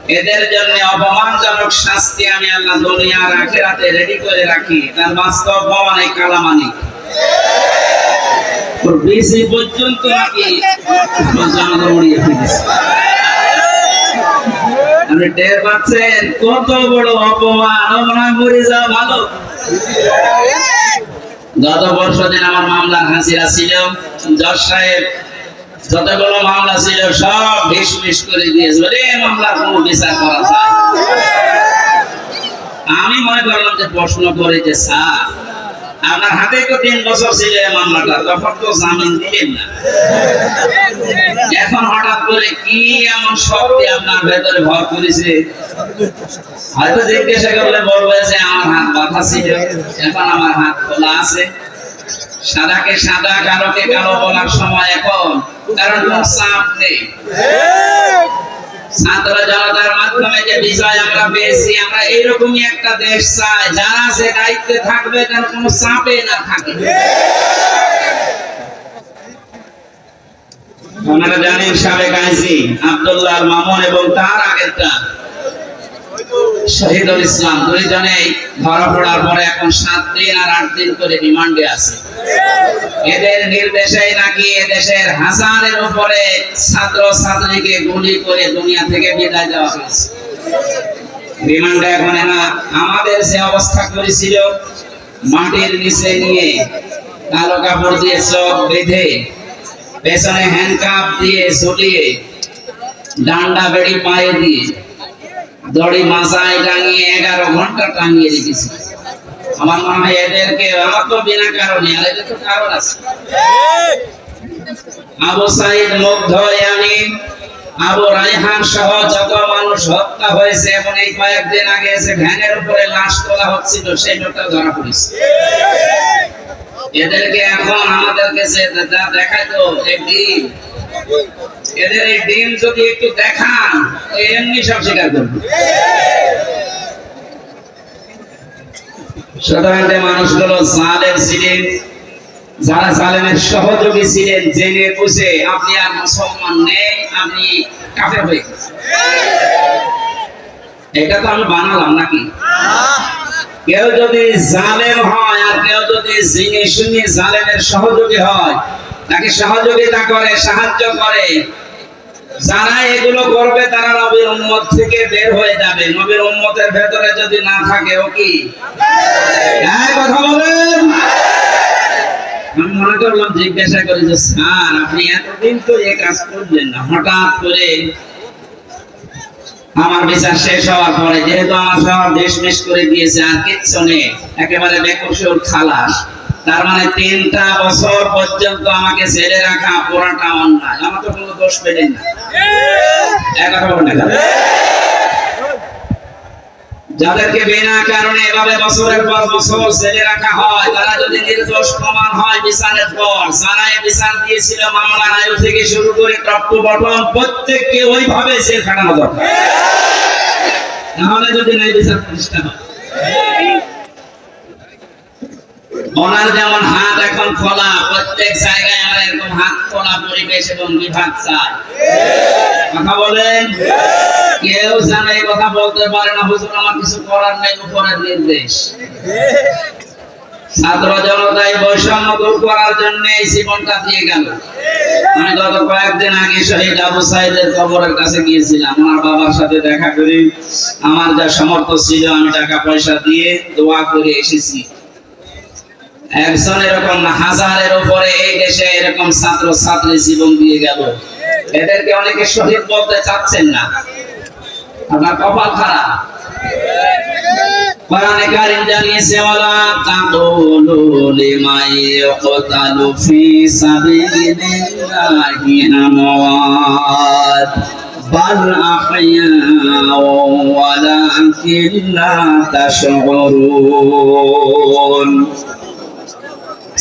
এদের জন্য অপমানজনক শাস্তি আমি আল্লাহ দুনিয়ার আখিরাতে রেডি করে রাখি। তার বাস্তব প্রমাণ এই কালামানি ওর বেশি পর্যন্ত নাকি জানাজা মরিয়ে ফেলেছে। আপনি টের পাচ্ছেন কত বড় অপমান। আমরা মরে যাওয়া ভালো। গত বছর দিন আমার মামলার হাসিরা ছিল, জজ সাহেব যতগুলো মামলা ছিল সব ঢিসমিস করে দিয়েছিল। মামলার কোনো বিচার করা যায়। আমি মনে করলাম যে প্রশ্ন করে যে স্যার আপনার হাতে তো 3 বছর ছিল এই মামলাটা, তখন তো জামিন দিলেন না, এখন হঠাৎ করে কি এমন শক্তি আপনার ভেতরে ভর করেছে? হয়তো জিজ্ঞাসা করলে বলবে যে আমার হাত বাঁধা ছিল, এখন আমার হাত খোলা আছে। সাদাকে সাদা, কালোকে কালো বলার সময় এখন, কারণ কোন চাপ নেই। ছাত্র জনতার মাধ্যমে যে বিজয় আমরা পেয়েছি, আমরা এইরকমই একটা দেশ চাই যারা সে দায়িত্বে থাকবে যেন কোনো চাপে না থাকে। আপনারা জানেন সাবেক আইজি আব্দুল্লাহ মামুন এবং তার আগেরটা শহীদুল ইসলাম দুইজনেই ধরা পড়ার পরে এখন 7 দিন আর 8 দিন করে রিমান্ডে আছে। এদের নির্দেশে নাকি এদেশের হাজারের উপরে ছাত্র ছাত্রীকে গুলি করে দুনিয়া থেকে বিদায় দেওয়া হয়েছে। রিমান্ডে এখন এরা আমাদের যে অবস্থা করেছিল, মাটির নিচে নিয়ে কালো কাপড় দিয়ে চোখ বেঁধে, পেছনে হ্যান্ডকাপ দিয়ে ঝুলিয়ে, ডান্ডা বেড়ি পায়ে দিয়ে, দড়ি মাথায় টাঙিয়ে 11 ঘন্টা টাঙিয়ে রেখেছে। আমার মনে হয় এদেরকে, আমার তো বিনা কারণে, আর এদের তো কারণ আছে। আবু সাইদ, মুগ্ধ, ইয়ামিন, আবু রায়হান সহ যত মানুষ হত্যা হয়েছে, এবং এই কয়েকদিন আগে এসে ভ্যানের উপরে লাশ তোলা হচ্ছিল, সেই লোকটা ধরা পড়েছে। এদেরকে এখন আমাদের কাছে যা দেখায় তো একদিন, এদের এই দিন যদি একটু দেখান এমনি সব স্বীকার করবে। সাধারণত মানুষগুলো জালেম ছিলেন, যারা জালেমের সহযোগী ছিলেন, জেনে বুঝে আপনি আর মুসলমান নেই, আপনি কাফের হয়ে গেছেন। এটা তো আমি বানালাম নাকি? কেউ যদি জালেম হয় আর কেউ যদি জেনে শুনে জালেমের সহযোগী হয়, তাকে সহযোগিতা করে, সাহায্য করে, যারা এগুলো করবে তারা নবীর উম্মত থেকে বের হয়ে যাবে। নবীর উম্মতের ভেতরে যদি না থাকে ও কি? এই কথা বলেন। আমি মনে করলাম জিজ্ঞাসা করি যে স্যার আপনি এতদিন তো এই কাজ করলেন না, হঠাৎ করে আমার বিচার শেষ হওয়ার পরে যেহেতু আমার সব ডিসমিস করে দিয়েছে, আর কিচ্ছু নেই, একেবারে বেকসুর খালাস, তার মানে 3টা বছর পর্যন্ত আমাকে জেলে রাখা পুরাটা অন্যায়, আমার তো কোনো দোষ পেলেন না। যাদেরকে বিনা কারণে এভাবে বছরের পর বছর জেলে রাখা হয়, তারা যদি নির্দোষ প্রমাণ হয় বিচারের পর, যারা বিচার দিয়েছিল মামলার আয়ু থেকে শুরু করে টপ টু বটম প্রত্যেককে ওইভাবে জেল খাটানো দরকার। তাহলে যদি ন্যায় বিচার প্রতিষ্ঠা হয়। ওনার যেমন হাত এখন খোলা, প্রত্যেক জায়গায় আমরা এরকম হাত খোলা পরিবেশ এবং বিভাগ চাই। কথা বলেন। কেউ জানে এই কথা বলতে পারে না, হুজুর আমার কিছু করার নেই, উপরের নির্দেশ। ছাত্র জনতায় বৈষম্য দূর করার জন্য এই জীবনটা দিয়ে গেল। আমি গত কয়েকদিন আগে শহীদ আবু সাইদের কবরের কাছে গিয়েছিলাম, আমার বাবার সাথে দেখা করে আমার যা সামর্থ্য ছিল আমি টাকা পয়সা দিয়ে দোয়া করে এসেছি। একজন এরকম হাজারের উপরে এই দেশে এরকম ছাত্র ছাত্রী জীবন দিয়ে গেল। এদেরকে অনেকে শহীদ বলতে চাচ্ছেন না, আপনার কপাল খারাপ। কোরআনে কারীম জানিয়েছে ওয়ালা তাকুলু লিমান ইয়াকতালু ফি সাবিলিল্লাহি আমওয়াত বাল আহইয়াউ ওয়ালাকিন লা তাশউরুন।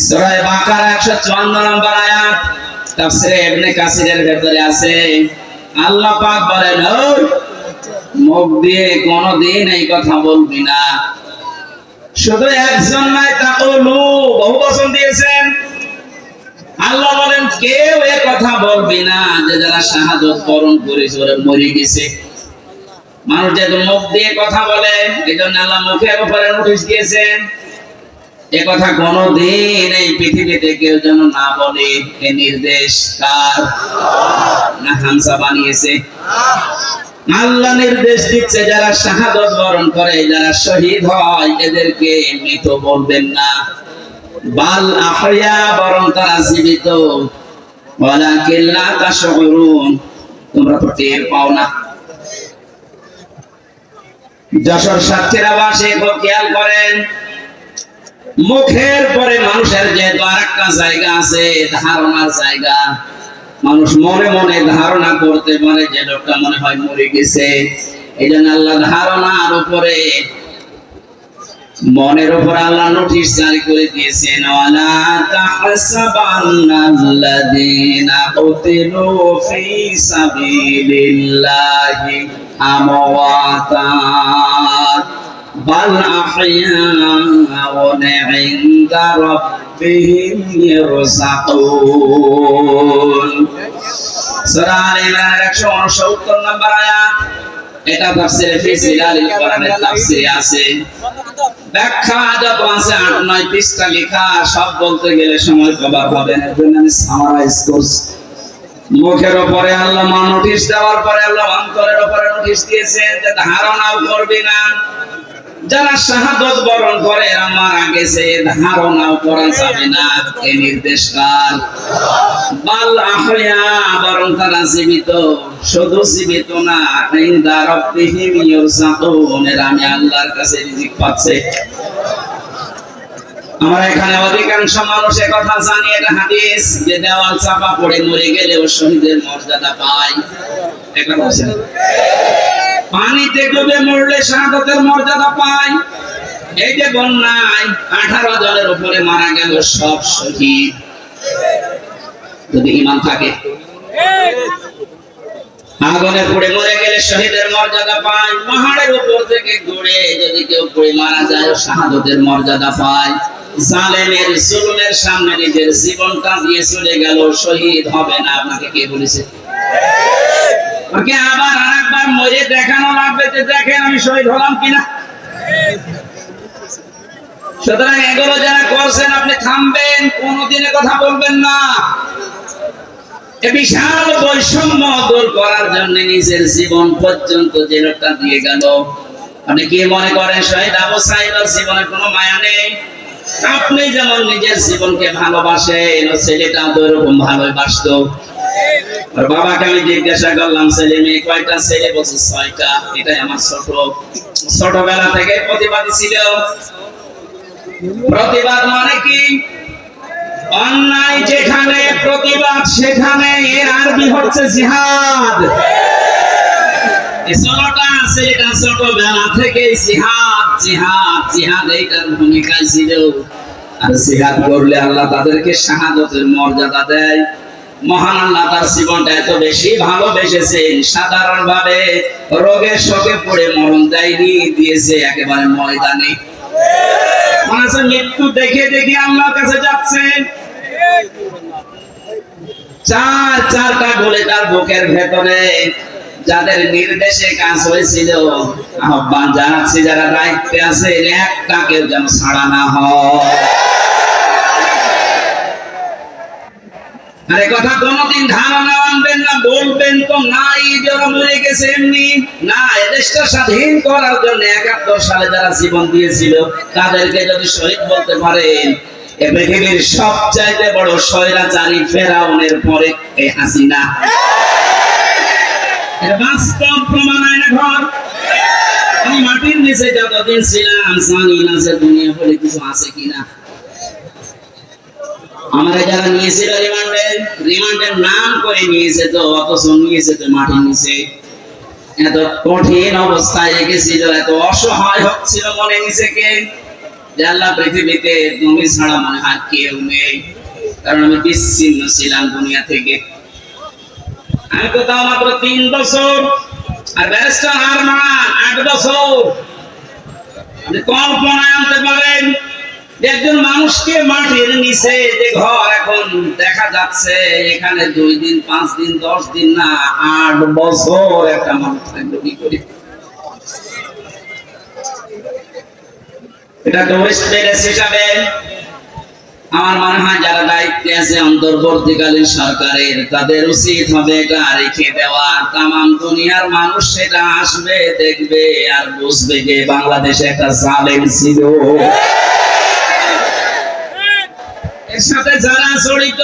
সূরা বাকারা 154 নম্বর আয়াত, তাফসীরে ইবনে কাসিরের ভেতরে আছে। আল্লাহ পাক বলেন, মুখ দিয়ে কোনদিন এই কথা বলবি না। শুধু একজন নাই, তাকুলু বহু বচন দিয়েছেন। আল্লাহ বলেন কেউ এই কথা বলবি না যে যারা শাহাদাত বরণ করেছে ওরা মরে গেছে। মানুষ যেহেতু মুখ দিয়ে কথা বলে, এই জন্য আল্লাহ মুখের উপরে নোটিশ দিয়েছেন এ কথা কোনদিন এই পৃথিবীতে কেউ যেন না বলে। এ নির্দেশ কার? না হামজা বানিয়েছে? আল্লাহ নির্দেশ দিচ্ছে যারা শাহাদাত বরণ করে, যারা শহীদ হয়, এদেরকে মৃত বলবেন না, বাল আহইয়া, বরং তারা জীবিত। ওয়ালাকিন লা তাশউরুন, তোমরা তো টের পাও না। যশোর সাতক্ষীরাবাসী খুব খেয়াল করেন, মুখের পরে মানুষের যেহেতু আরেকটা জায়গা আছে, ধারণার জায়গা। মানুষ মনে মনে ধারণা করতে পারে যে লোকটা মনে হয় মরে গেছে। এই জন্য আল্লাহ ধারণার উপরে, মনের উপর আল্লাহ নোটিশ জারি করে দিয়েছেন, ওয়ালা তাহসাবান্নাল্লাযীনা কুতিলু ফী সাবিলিল্লাহি আমওয়াতা বাল আহইয়াউন ইনদা রাব্বিহিম ইয়ারযাকুন। সূরা আল ইমরানের 169 নম্বর আয়াত। এটা তাফসীরে ফি জিলালিল কোরআনের তাফসীরে আছে। ব্যাখ্যা যত আছে 8-9 পৃষ্ঠা লেখা, সব বলতে গেলে সময় কভার হবে না, এর জন্য আমি সামারাইজ করছি। মুখের উপরে আল্লাহ নোটিশ দেওয়ার পরে আল্লাহ অন্তরের উপরে নোটিশ দিয়েছেন যে ধারণাও করবে না। যারা শাহাদাত বরণ করে আমার আগে সে ধারণাও করা যাবে না। এই নির্দেশ কার? বাল আহইয়া, বরং তারা জীবিত। শুধু জীবিত না, ইনদা রাব্বিহিম ইয়ারযাকুন, আমি আল্লাহর কাছে রিজিক পাচ্ছে। আমরা এখানে অধিকাংশ মানুষ কথা জানি, এটা হাদিস, যে দেওয়াল চাপা পড়ে মরে গেলেও শহীদের মর্যাদা পায়। এটা বলছেন পানিতে ডুবে মরলে শাহাদাতের মর্যাদা পায়। এই যে বন্যায় 18 জনের উপরে মারা গেল সব শহীদ, যদি ঈমান থাকে। আগুনে পুড়ে মরে গেলে শহীদের মর্যাদা পায়। পাহাড়ের উপর থেকে ঘুরে যদি কেউ পুড়ে মারা যায় শাহাদাতের মর্যাদা পায়। জালেমের জুলুমের সামনে নিজের জীবনটা দিয়ে চলে গেল, শহীদ হবে না। আপনাকে কে বলেছে? ওকে আবার আরেকবার মরে দেখানো লাগবে যে দেখেন আমি শহীদ হলাম কিনা। সুতরাং এগুলো যারা করছেন আপনি থামবেন, কোনদিনে কথা বলবেন না। এই বিশাল বৈষম্য দূর করার জন্য নিজের জীবন পর্যন্ত যে লোকটা দিয়ে গেল। আপনি কি মনে করেন শহীদ আবু সাঈদের জীবনে কোনো মায়া নেই? আপনি যেমন নিজের জীবনকে ভালোবাসেন, ছেলেটাও তো এরকম ভালোবাসতো। আর বাবাকে আমি জিজ্ঞাসা করলাম ছেলে মেয়ে কয়টা? ছেলে বলছে 6টা। এটাই আমার ছোটবেলা থেকে প্রতিবাদী ছিল। প্রতিবাদ মানে কি? অন্যায় যেখানে প্রতিবাদ সেখানে, এর আরবি হচ্ছে জিহাদ। এই ছোটটা ছেলেটা ছোটবেলা থেকে জিহাদ জিহাদ জিহাদ এইটার ভূমিকা ছিল। আর জিহাদ করলে আল্লাহ তাদেরকে শাহাদাতের মর্যাদা দেয়। মহান আল্লাহ তার জীবনটা এত বেশি ভালোবেসেছেন, সাধারণ ভাবে রোগের শোকে পড়ে মরণ দেয়নি, দিয়েছে একেবারে ময়দানে। মানুষ মৃত্যু দেখে দেখে আল্লাহর কাছে যাচ্ছে। চারটা গোলে তার বুকের ভেতরে, যাদের নির্দেশে কাজ হয়েছিল। আহ্বান জানাচ্ছি যারা দায়িত্বে আছে, একটা কেউ যেন ছাড়া না হয়। আরে কথা কোনদিন ধারণা আনবেন না, বলবেন তো নাই যারা মরে গেছে এমনি না। দেশটা স্বাধীন করার জন্য 71 সালে যারা জীবন দিয়েছিল তাদেরকে যদি শহীদ বলতে পারেন, এই পৃথিবীর সবচাইতে বড় স্বৈরাচারী ফেরাউনের পরে এই হাসিনা। এটা বাস্তব প্রমাণ। আয়না ঘর। আমি মাটির নিচে যতদিন ছিলাম জানি না যে দুনিয়া বলে কিছু আছে কিনা। আমরা যারা নিয়েছিল রিমান্ডের নাম করে নিয়েছে, তো অথচ নিয়েছে তো মাটির নিচে। এত কঠিন অবস্থায় রেখেছিল, এত অসহায় হচ্ছিল মনে নিজেকে যে আল্লাহ পৃথিবীতে তুমি ছাড়া মনে হয় কেউ নেই। কারণ আমি বিচ্ছিন্ন ছিলাম দুনিয়া থেকে। আমি তো তাও মাত্র 3 বছর, আর ব্যারিস্টার আরমান 8 বছর। আপনি কল্পনায় আনতে পারেন যে একজন মানুষকে মাটির নিচে যে ঘর এখন দেখা যাচ্ছে, এখানে 2 দিন 5 দিন 10 দিন না 8 বছর একটা মানুষ থাকবে কি করে? এটা তো ওয়েস্টেজ হিসাবে আমার মনে হয় যারা দায়িত্বে আছে অন্তর্বর্তীকালীন সরকারের তাদের উচিত হবে এটা রেখে দেওয়া। তামাম দুনিয়ার মানুষ সেটা আসবে, দেখবে আর বুঝবে যে বাংলাদেশে একটা জালেম ছিল। এর সাথে যারা জড়িত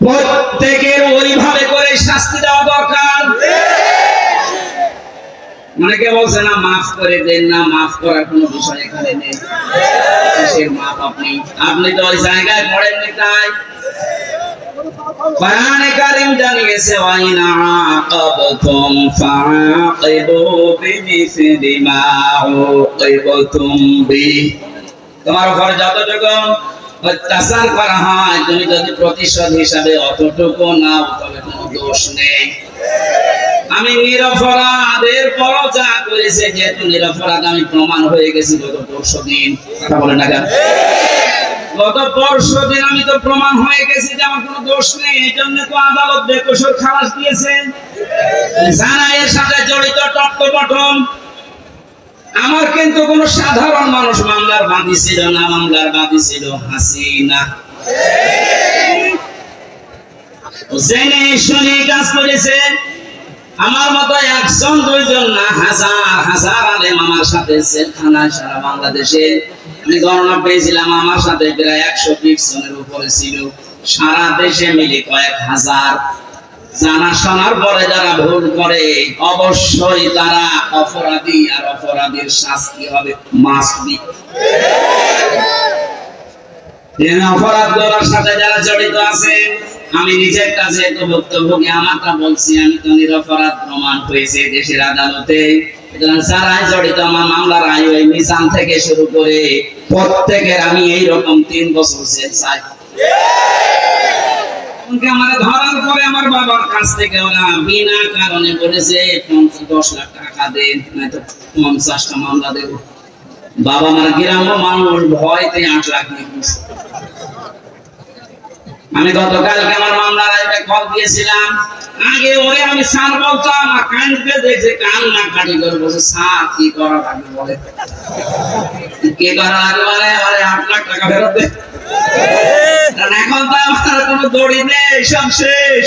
প্রত্যেকের ওইভাবে করে শাস্তি দেওয়া দরকার। অনেকে বলছে না মাফ করে দেন, না মাফ করার কোনো বিষয় এখানে নেই। মাফ আপনি তো ওই জায়গায় পড়েননি। তাই কোরআনে কারীম জানিয়েছে ওয়াইনা আকাবতুম ফাআকিবু বিমিসলি মা উকিবতুম বি। তোমার উপর যতটুকু অত্যাচার করা হয় তুমি যদি প্রতিশোধ হিসাবে অতটুকু নাও তবে কোনো দোষ নেই। আমি নিরপরাধের পর যা করেছে, যেহেতু নিরপরাধ আমি প্রমাণ হয়ে গেছি গত পরশুদিন। কথা বলেন না কেন? গত পরশুদিন আমি তো প্রমাণ হয়ে গেছি যে আমার কোনো দোষ নেই। এই জন্য তো আদালত বেকসুর খালাস দিয়েছে। যারা এর সাথে জড়িত টপ্পটম, আমার কিন্তু কোনো সাধারণ মানুষ মামলার বাদী ছিল না, মামলার বাদী ছিল হাসিনা। জেনে শুনে কাজ করেছে। আমার মতো একজন দুইজন না, হাজার হাজার আলেম আমার সাথে জেলখানায় সারা বাংলাদেশে আমি গণনা পেয়েছিলাম। আমার সাথে প্রায় 120 জনের উপরে ছিল, সারা দেশে মিলে কয়েক হাজার। জানা শোনার পরে যারা ভুল করে অবশ্যই তারা অপরাধী, আর অপরাধীর শাস্তি হবে মাসবি। অপরাধ করার সাথে যারা জড়িত আছে, আমি নিজের কাছে তো ভুক্তভোগী, আমারটা বলছি, আমি তো নিরপরাধ প্রমাণ হয়েছে দেশের আদালতে। যারা জড়িত আমার মামলার আয় ওই মিজান থেকে শুরু করে প্রত্যেকের আমি এইরকম 3 বছর জেল চাই। আমার ধরার পরে আমার বাবার কাছ থেকে ওরা বিনা কারণে বলেছে 10 লাখ টাকা দেন, নয়তো 50টা মামলা দেব। বাবা আমার গ্রাম্য মানুষ ভয়তে 8 লাখ নিয়ে। আমি গতকালকে আমার মামলার আইবে কল দিয়েছিলাম। আগে ওরে আমি স্যার বলতাম, আর কানতে দেখছে কান না কাটি করে বসে স্যার কি করা লাগে বলে। কি করা লাগে বলে, আরে 8 লাখ টাকা ফেরত দে। কারণ এখন তো আমার কোনো দড়ি নেই, সব শেষ।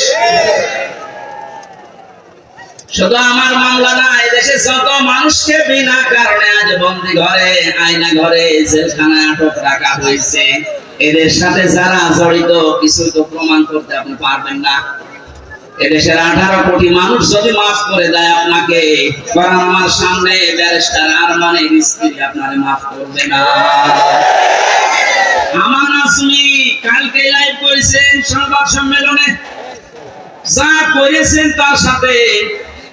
শুধু আমার মামলা না, এদেশে যত মানুষকে বিনা কারণে আজ বন্দি ঘরে, আয়না ঘরে, জেলখানায় আটক রাখা হয়েছে, এদের সাথে যারা জড়িত কিছু তো প্রমাণ করতে আপনি পারবেন না। এদেশের 18 কোটি মানুষ যদি মাফ করে দেয় আপনাকে, কারণ আমার সামনে ব্যারিস্টার আরমানের স্ত্রী আপনারে মাফ করবে না। আমার আসমী কালকে লাইভ করেছেন সংবাদ সম্মেলনে, যা করেছেন তার সাথে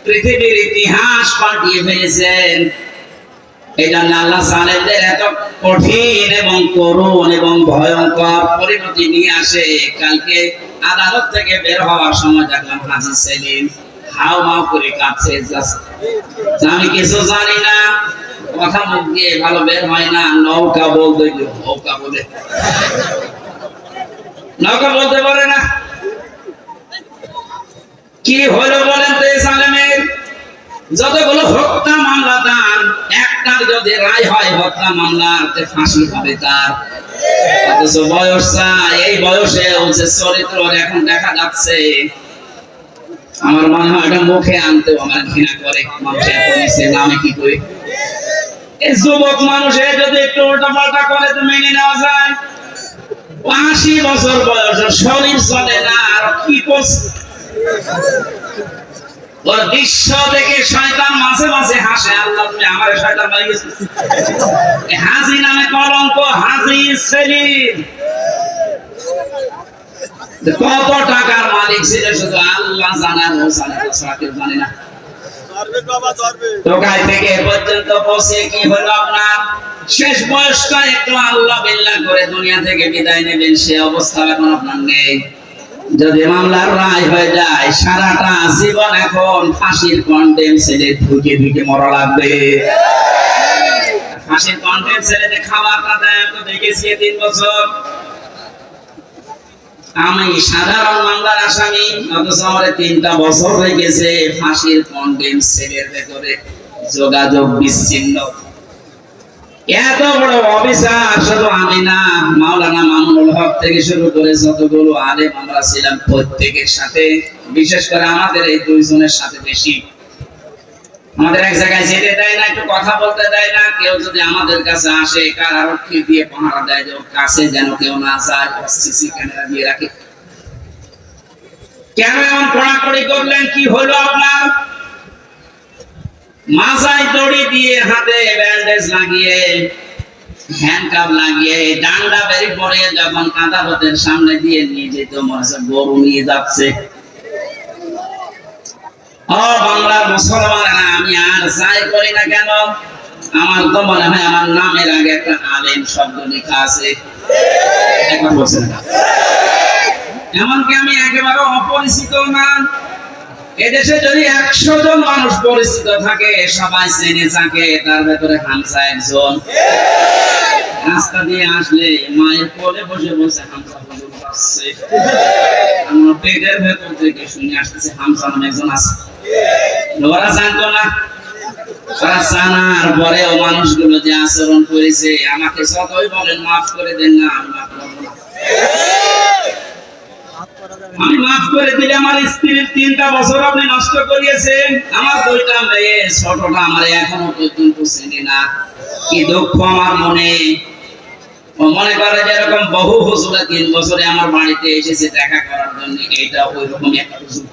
পৃথিবীর ইতিহাস পাল্টিয়ে ফেলেছেন। এই জন্য আল্লাহ জালেমদের এত কঠিন এবং করুণ এবং ভয়ঙ্কর পরিণতি নিয়ে আসে। কালকে আদালত থেকে বের হওয়ার সময় দেখলাম হাজী সেলিম হাও মাও করে কাঁদছে। আমি কিছু জানি না, কথা মুখ দিয়ে ভালো বের হয় না। নৌকা বলতে নৌকা বলে, নৌকা বলতে পারে না। কি হলো বলেন তো? জালেমের যতগুলো হত্যা মামলা তার, একটার যদি রায় হয় হত্যা মামলাতে ফাঁসি হবে তার। অথচ বয়সটা এই বয়সে হচ্ছে চরিত্র এখন দেখা যাচ্ছে। আমার মনে হয় এটা মুখে আনতেও আমার ঘৃণা করে। মানুষের নিচে নামে কি করে এই যুবক মানুষে যদি একটু উল্টা পাল্টা করে তো মেনে নেওয়া যায়। 80 বছর বয়স, শরীর চলে না, আর কি করছে ওর দৃশ্য দেখে শয়তান মাঝে মাঝে হাসে। আল্লাহ তুমি আমার শয়তান বানিয়েছো। হাজী নামে কলঙ্ক, হাজী সেলিম কত টাকার মালিক ছিল শুধু আল্লাহ জানে, ও জানে, তাছাড়া কেউ জানে না। টোকাই থেকে পর্যন্ত পৌঁছে কি হলো আপনার শেষ বয়সটা একটু আল্লাহ বিল্লাহ করে দুনিয়া থেকে বিদায় নেবেন, সে অবস্থা এখন আপনার নেই। যদি মামলার রায় হয়ে যায় সারাটা জীবন এখন ফাঁসির কন্টেম ছেলে ঢুকে ঢুকে মরা লাগবে। ফাঁসির কন্টেম ছেলেতে খাবারটা দেয় তো দেখেছি 3 বছর। আমি সাধারণ মামলার আসামি, অথচ আমার 3টা বছর হয়ে গেছে ফাঁসির কন্টেম ছেলের ভেতরে যোগাযোগ বিচ্ছিন্ন। এত বড় অফিসার শুধু আমি না, মাওলানা মামুনুল হক থেকে শুরু করে যতগুলো আলেম আমরা ছিলাম প্রত্যেকের সাথে, বিশেষ করে আমাদের এই দুইজনের সাথে বেশি, আমাদের এক জায়গায় যেতে দেয় না, একটু কথা বলতে দেয় না। কেউ যদি আমাদের কাছে আসে কারারক্ষী দিয়ে পাহারা দেয় যে ওর কাছে যেন কেউ না যায়, সিসি ক্যামেরা দিয়ে রাখে। কেন এমন কড়াকড়ি করলেন? কি হলো আপনার? মাথায় দড়ি দিয়ে, হাতে ব্যান্ডেজ লাগিয়ে, হ্যান্ডকাপ লাগিয়ে, ডান্ডা বেরি পরে যখন আদালতের সামনে দিয়ে নিয়ে যেত, মনে হচ্ছে গরু নিয়ে যাচ্ছে। ও বাংলার মুসলমানেরা, আমি আর যাই করি না কেন, আমার তো মনে হয় আমার নামের আগে একটা আলেম শব্দ লেখা আছে। এখন বলছেন না, এমনকি আমি একেবারে অপরিচিত না। এদেশে যদি 100 জন মানুষ পরিচিত থাকে, সবাই চেনে থাকে, তার ভেতরে হামজা একজন। রাস্তা দিয়ে আসলে মায়ের কোলে বসে বসে হামজা হুজুর আসছে, আমার পেটের ভেতর থেকে শুনে আসতেছে হামজা নামে একজন আছে। ওরা জানতো না, ওরা জানার পরেও মানুষগুলো যে আচরণ করেছে, আমাকে যতই বলেন মাফ করে দেন না, আমি মাফ করবো না। আমি মাফ করে দিলে আমার স্ত্রীর 3টা বছর আপনি নষ্ট করিয়েছেন, আমার 2টা মেয়ে, ছোটটা আমার এখনো পর্যন্ত চিনি না। কি দুঃখ আমার মনে। ও মনে করে যেরকম বহু হুজুরা 3 বছরে আমার বাড়িতে এসেছে দেখা করার জন্য, এইটা ওই রকমই একটা হুজুর।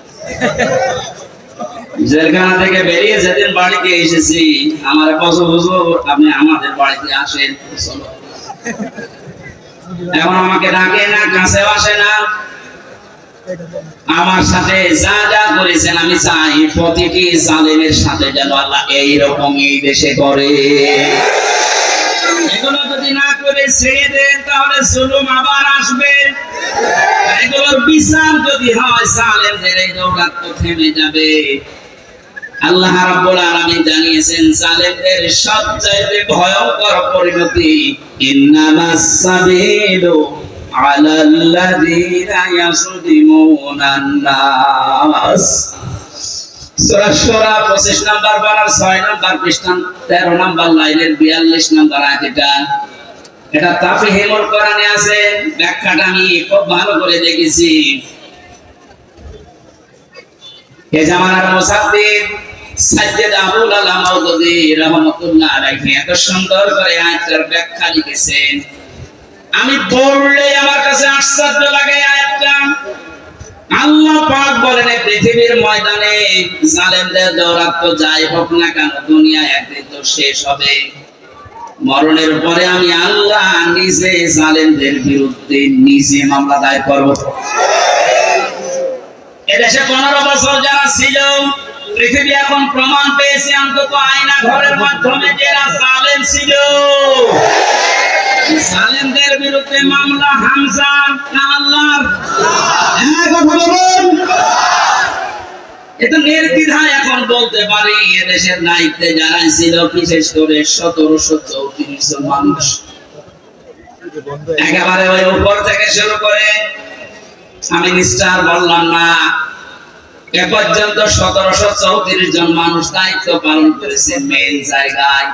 জেলখানা থেকে বেরিয়ে যেদিন বাড়িতে এসেছি, আমার বছর হুজুর আপনি আমাদের বাড়িতে আসেন, চলো। এখন আমাকে ডাকে না, কাছে আসে না। আমার সাথে যা যা করেছেন, আমি চাই প্রতিটি জালেমের সাথে যেন আল্লাহ এইরকম এই দেশে করে। এগুলো যদি না করে ছেড়ে দেন, তাহলে জুলুম আবার আসবে। এগুলোর বিচার যদি হয়, জালেমদের এই দৌরাত্ম্য থেমে যাবে। আল্লাহ রাব্বুল আলামিন জানিয়েছেন, জালেমদের সবচেয়ে ভয়ঙ্কর পরিণতি, ইন্নামাস সাবিলু আলাল্লাযীনা ইয়াযলিমুনান নাস। সূরা শূরা 25 নাম্বার পারার 6 নাম্বার পৃষ্ঠা 13 নাম্বার লাইনের 42 নাম্বার আয়াত। এটা তাফসীরুল কোরআনে আছে, ব্যাখ্যাটা আমি খুব ভালো করে দেখেছি। এই জামানার মুসাদ্দিদ সাইয়্যিদ আবুল আলা মাওদুদী রাহমাতুল্লাহ আলাইহি এত সুন্দর করে আয়াতের ব্যাখ্যা লিখেছেন, আমি পড়লে আমার কাছে আশ্চর্য লাগে আয়াতটা। আল্লাহ পাক বলেন, এই পৃথিবীর ময়দানে জালেমদের দৌরাত্ম্য যাই হোক না কেন, দুনিয়া একদিন তো শেষ হবে। মরণের পরে আমি আল্লাহ নিজে জালেমদের বিরুদ্ধে নিজে মামলা দায়ের করব। এদেশে 15 বছর যারা ছিল, পৃথিবী এখন প্রমাণ পেয়েছে অন্তত আয়না ঘরের মাধ্যমে যারা জালেম ছিল, জালেমদের বিরুদ্ধে মামলা হামজা না আল্লাহর? হ্যাঁ, কথা বলুন। এটা নির্দ্বিধায় এখন বলতে পারি, এদেশের দায়িত্বে যারা ছিল, বিশেষ করে 1734 জন মানুষ, একেবারে ওই উপর থেকে শুরু করে, আমি নিষ্ঠার বললাম না, এ পর্যন্ত 1734 জন মানুষ দায়িত্ব পালন করেছে মেন জায়গায়।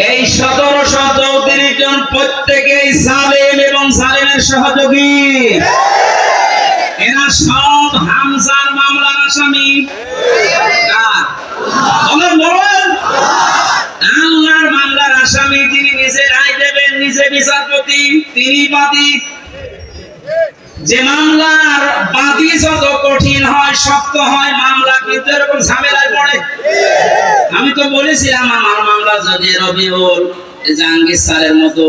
এই 1734 জন প্রত্যেকেই জালেম এবং জালেমের সহযোগী। এরা সব হামজার মামলার আসামি। আল্লাহর মামলার আসামি, তিনি নিজে রায় দেবেন, নিজে বিচারপতি, তিনি বাদী। যে মামলার বাদী যত কঠিন হয়, শক্ত হয়, মামলা কিন্তু এরকম ঝামেলায় পড়ে। আমি তো বলেছিলাম, আমার মামলা যদি রবিউল জাহাঙ্গীর স্যারের মতো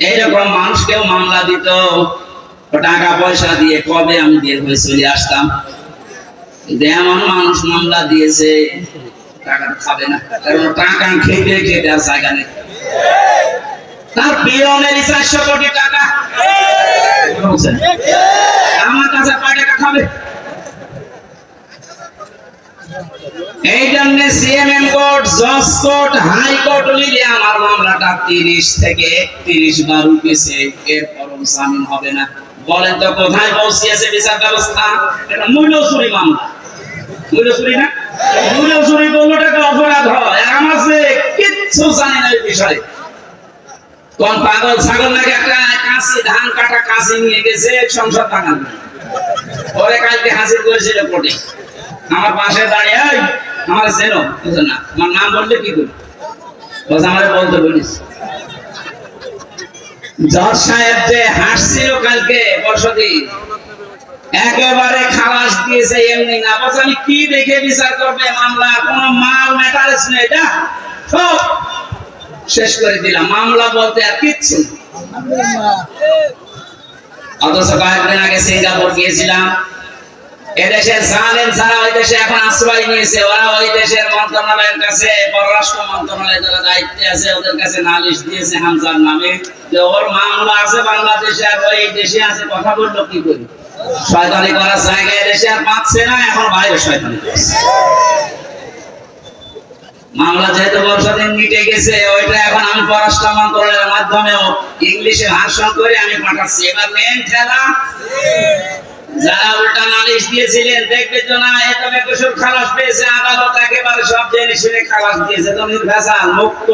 এইরকম মানুষকেও মামলা দিত, টাকা পয়সা দিয়ে কবে আমি বের হয়ে চলে আসতাম। এমন মানুষ মামলা দিয়েছে, টাকা খাবে না, কারণ টাকা খেতে খেতে আর জায়গা নেই। তার পিয়নের 400 কোটি টাকা, আমার কাছে কয় টাকা খাবে? এই জন্য সিএমএম কোর্ট, জজ কোর্ট, হাই কোর্ট মিলে আমার মামলাটা 30 থেকে 31 বার উঠেছে, এরপরও জামিন হবে না। বলেন তো কোথায় পৌঁছিয়েছে বিচার ব্যবস্থা? এটা মূল্যচুরি মামলা। মূল্যচুরি না, মূল্যচুরি করলে টাকা অপরাধ হয়, আর আমার কিচ্ছু কিচ্ছু জানি না এই বিষয়ে। কোন পাগল ছাগল নাকি একটা কাঁচি, ধান কাটা কাঁচি নিয়ে গেছে সংসার টাকা ওরে কালকে হাজির করেছিল কোর্টে। আমার পাশে দাঁড়িয়ে আমার চেনো না, আমার নাম বললে কি করি, বলছে আমার বলতে বলিস। জজ সাহেব যে হাসছিল কালকে বর্ষদি একেবারে খালাস দিয়েছে এমনি না, বলছে আমি কি দেখে বিচার করবে মামলা, কোন মাল ম্যাটারেস নেই, যা সব শেষ করে দিলাম, মামলা বলতে আর কিচ্ছু। অথচ কয়েকদিন আগে সিঙ্গাপুর গিয়েছিলাম, এদেশের জালেম যারা ওই দেশে এখন আশ্রয় নিয়েছে, ওরা ওই দেশের মন্ত্রণালয়ের কাছে, পররাষ্ট্র মন্ত্রণালয়ের যারা দায়িত্বে আছে ওদের কাছে নালিশ দিয়েছে হামজার নামে, যে ওর মামলা আছে বাংলাদেশে আর ওই দেশে আছে, কথা বললো কি করি, শয়তানি করার জায়গায় দেশে আর পাচ্ছে না, এখন বাইরে শয়তানি করছে। মামলা যেহেতু বর্ষদিন মিটে গেছে, ওইটা এখন আমি পররাষ্ট্র মন্ত্রণালয়ের মাধ্যমেও ইংলিশে ভাষণ করে আমি পাঠাচ্ছি। এবার মেন খেলা যারা উল্টা নালিশ দিয়েছিলেন, দেখবে তো না এত বেকসুর খালাস পেয়েছে, আদালত একেবারে সব জেনে শুনে খালাস দিয়েছে, তো নির্ভেজাল মুক্ত,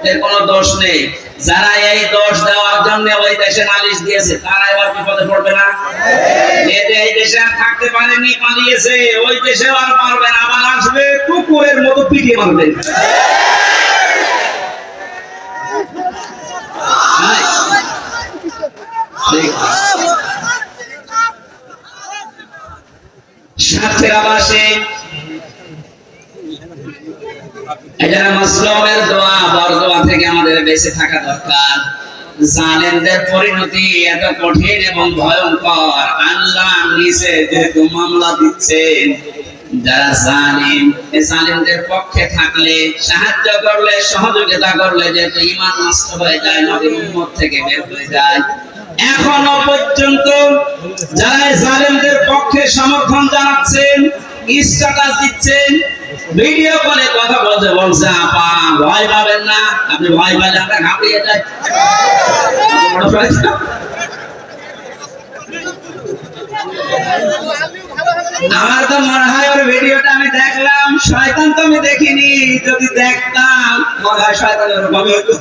এর কোনো দোষ নেই। যারা এই দোষ দেওয়ার জন্য ওই দেশে নালিশ দিয়েছে তারা এবার বিপদে পড়বে না? এই দেশে আর থাকতে পারেনি, পালিয়েছে, ওই দেশে আর পারবে না, আবার আসবে কুকুরের মতো পিটিয়ে মারবে। স্বার্থের আবাসে এজন্য মুসলিমের দোয়া বরদোয়া থেকে আমাদের বেঁচে থাকা দরকার। জালেমদের পরিণতি এত কঠিন এবং ভয়ঙ্কর, আল্লাহ নিজে যেহেতু মামলা দিচ্ছেন, যারা জালিম এই জালিমদের পক্ষে থাকলে, সাহায্য করলে, সহযোগিতা করলে যেহেতু ঈমান নষ্ট হয়ে যায়, নবীর উম্মত থেকে বের হয়ে যায়। এখনো পর্যন্ত যারা জালেমদের পক্ষে সমর্থন জানাচ্ছেন, স্ট্যাটাস দিচ্ছেন, ভিডিও কলে কথা বলতে বলছে, আপা ভয় পাবেন না, আপনি ভয় পাইলে আমরা ঘাবড়িয়ে যাই। আমার তো মনে হয় ওর ভিডিওটা আমি দেখলাম, শয়তান তো আমি দেখিনি, যদি দেখতাম মনে হয় শয়তানের রূপ হতো।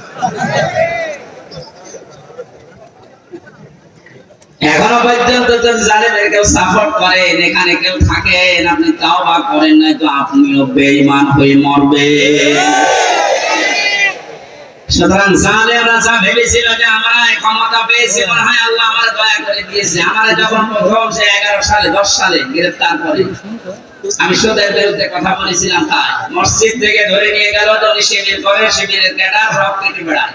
এখনো পর্যন্ত যদি জালেমের কেউ সাপোর্ট করেন, এখানে কেউ থাকেন, আপনি তাওবা করেন নাই তো আপনিও বেঈমান হয়ে মরবেন। সুতরাং জালেমরা যা ভেবেছিল যে আমরা ক্ষমতা পেয়েছি, মনে হয় আল্লাহ আমার দয়া করে দিয়েছে। আমরা যখন প্রথম সে 11 সালে 10 সালে গ্রেফতার করে আমি সুদের বিরুদ্ধে কথা বলেছিলাম, তাই মসজিদ থেকে ধরে নিয়ে গেল, যদি শিবির করে শিবিরের ক্যাডার সব কেটে বেড়ায়।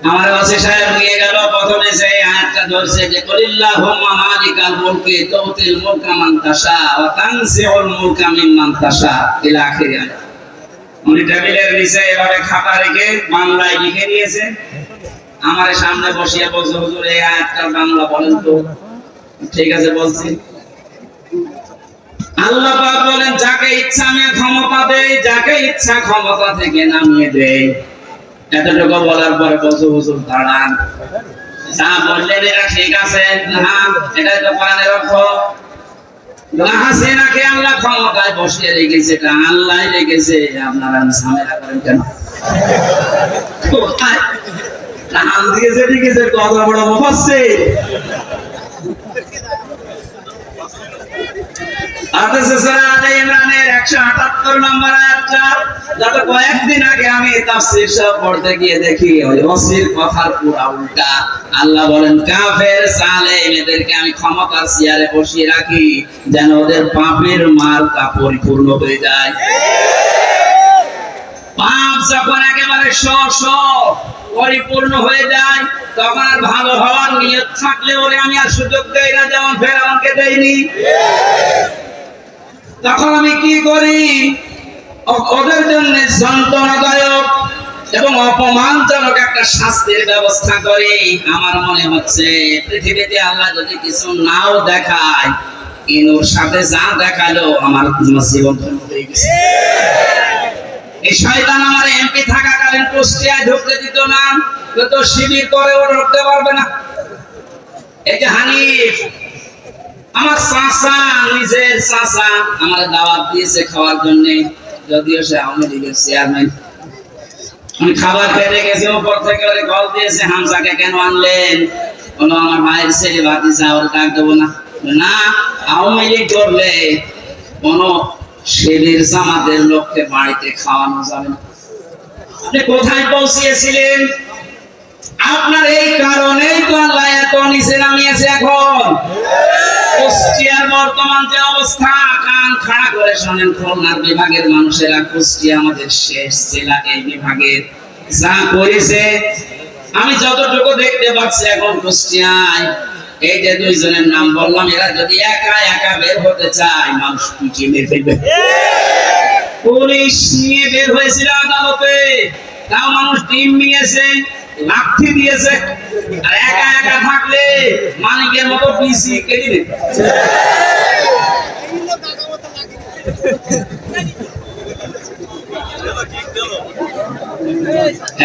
আমার ওসি সাহেব নিয়ে গেল, প্রথমে সেই আয়াতটা ধরছে যে কুলিল্লাহুম্মা মালিকাল মুলকি তুতিল মুলকা মান তাশা ওয়া তানজিউল মুলকা মিম্মান তাশা ইলা আখির আয়াত। উনি টেবিলের নিচে এভাবে খাতা রেখে বাংলায় লিখে নিয়েছে, আমার সামনে বসিয়ে বলছে, হুজুর এই আয়াতটার বাংলা বলেন তো। ঠিক আছে বলছি। আল্লাহ পাক বলেন, যাকে ইচ্ছা আমি ক্ষমতা দেই, যাকে ইচ্ছা ক্ষমতা থেকে নামিয়ে দেই। এতটুকু বলার পরে বলছে, হুজুর দাঁড়ান, যা বললেন এটা ঠিক আছে, না এটাই তো কোরআনের অর্থ। হাসিনাকে আল্লাহ ক্ষমতায় বসিয়ে রেখেছে, এটা আল্লাহ রেখেছে, আপনারা ঝামেলা করেন কেন? নাম দিয়েছে রেখেছে, কত বড় মুফাসসির। ইমরানের 178 নম্বর আয়াতটা, যত কয়েকদিন আগে আমি তাফসীর সব পড়তে গিয়ে দেখি ওই ওসির কথার পুরো উল্টা। আল্লাহ বলেন, কাফের জালেম এদেরকে আমি ক্ষমতার চেয়ারে বসিয়ে রাখি যেন ওদের পাপের মার্কা পরিপূর্ণ হয়ে যায়। পাপ যখন একেবারে পরিপূর্ণ হয়ে যায়, তখন আর ভালো হওয়ার নিয়ত থাকলে ওরে আমি আর সুযোগ দেই না, যেমন ফেরাউনকে দেইনি। তখন আমি কি করি, ওদের জন্য যন্ত্রণাদায়ক এবং অপমানজনক একটা শাস্তির ব্যবস্থা করি। আমার মনে হচ্ছে পৃথিবীতে আল্লাহ যদি কিছু নাও দেখায়, ইনুর সাথে যা দেখালো আমার জীবন ধন্য হয়ে গেছে। এই শয়তান আমার এমপি থাকাকালীন কুষ্টিয়ায় ঢুকতে দিত না, তো শিবির করেও ঢুকতে পারবে না। এই যে হানিফ আমার চাচা, নিজের চাচা আমার দাওয়াত দিয়েছে খাওয়ার জন্য, যদিও সে আওয়ামী লীগের চেয়ারম্যান। আমি খাবার খেতে গেছি, উপর থেকে ওরে কল দিয়েছে, হামজাকে কেন আনলেন? বলো আমার ভাইয়ের ছেলে ভাতিজা, ওর ডাক দেবো না। না, আওয়ামী লীগ করলে কোন শিবির জামাতের লোককে বাড়িতে খাওয়ানো যাবে না। আপনি কোথায় পৌঁছিয়েছিলেন? আপনার এই কারণেই তো আল্লাহ এত নিচে নামিয়েছে। এখন কুষ্টিয়ার বর্তমান যে অবস্থা, কান খাড়া করে শোনেন, খুলনার বিভাগের মানুষেরা, কুষ্টিয়া আমাদের শেষ জেলা, এই বিভাগের যা করেছে আমি যতটুকু দেখতে পাচ্ছি এখন কুষ্টিয়ায়, এই যে দুইজনের নাম বললাম, এরা যদি একা একা বের হতে চায়, মানুষ পিটিয়ে মেরে ফেলবে। পুলিশ নিয়ে বের হয়েছিল আদালতে, তাও মানুষ টিম নিয়েছে, লাঠি দিয়েছে। আর একা একা থাকলে মানিকের মতো পিসি কেটে দিবে।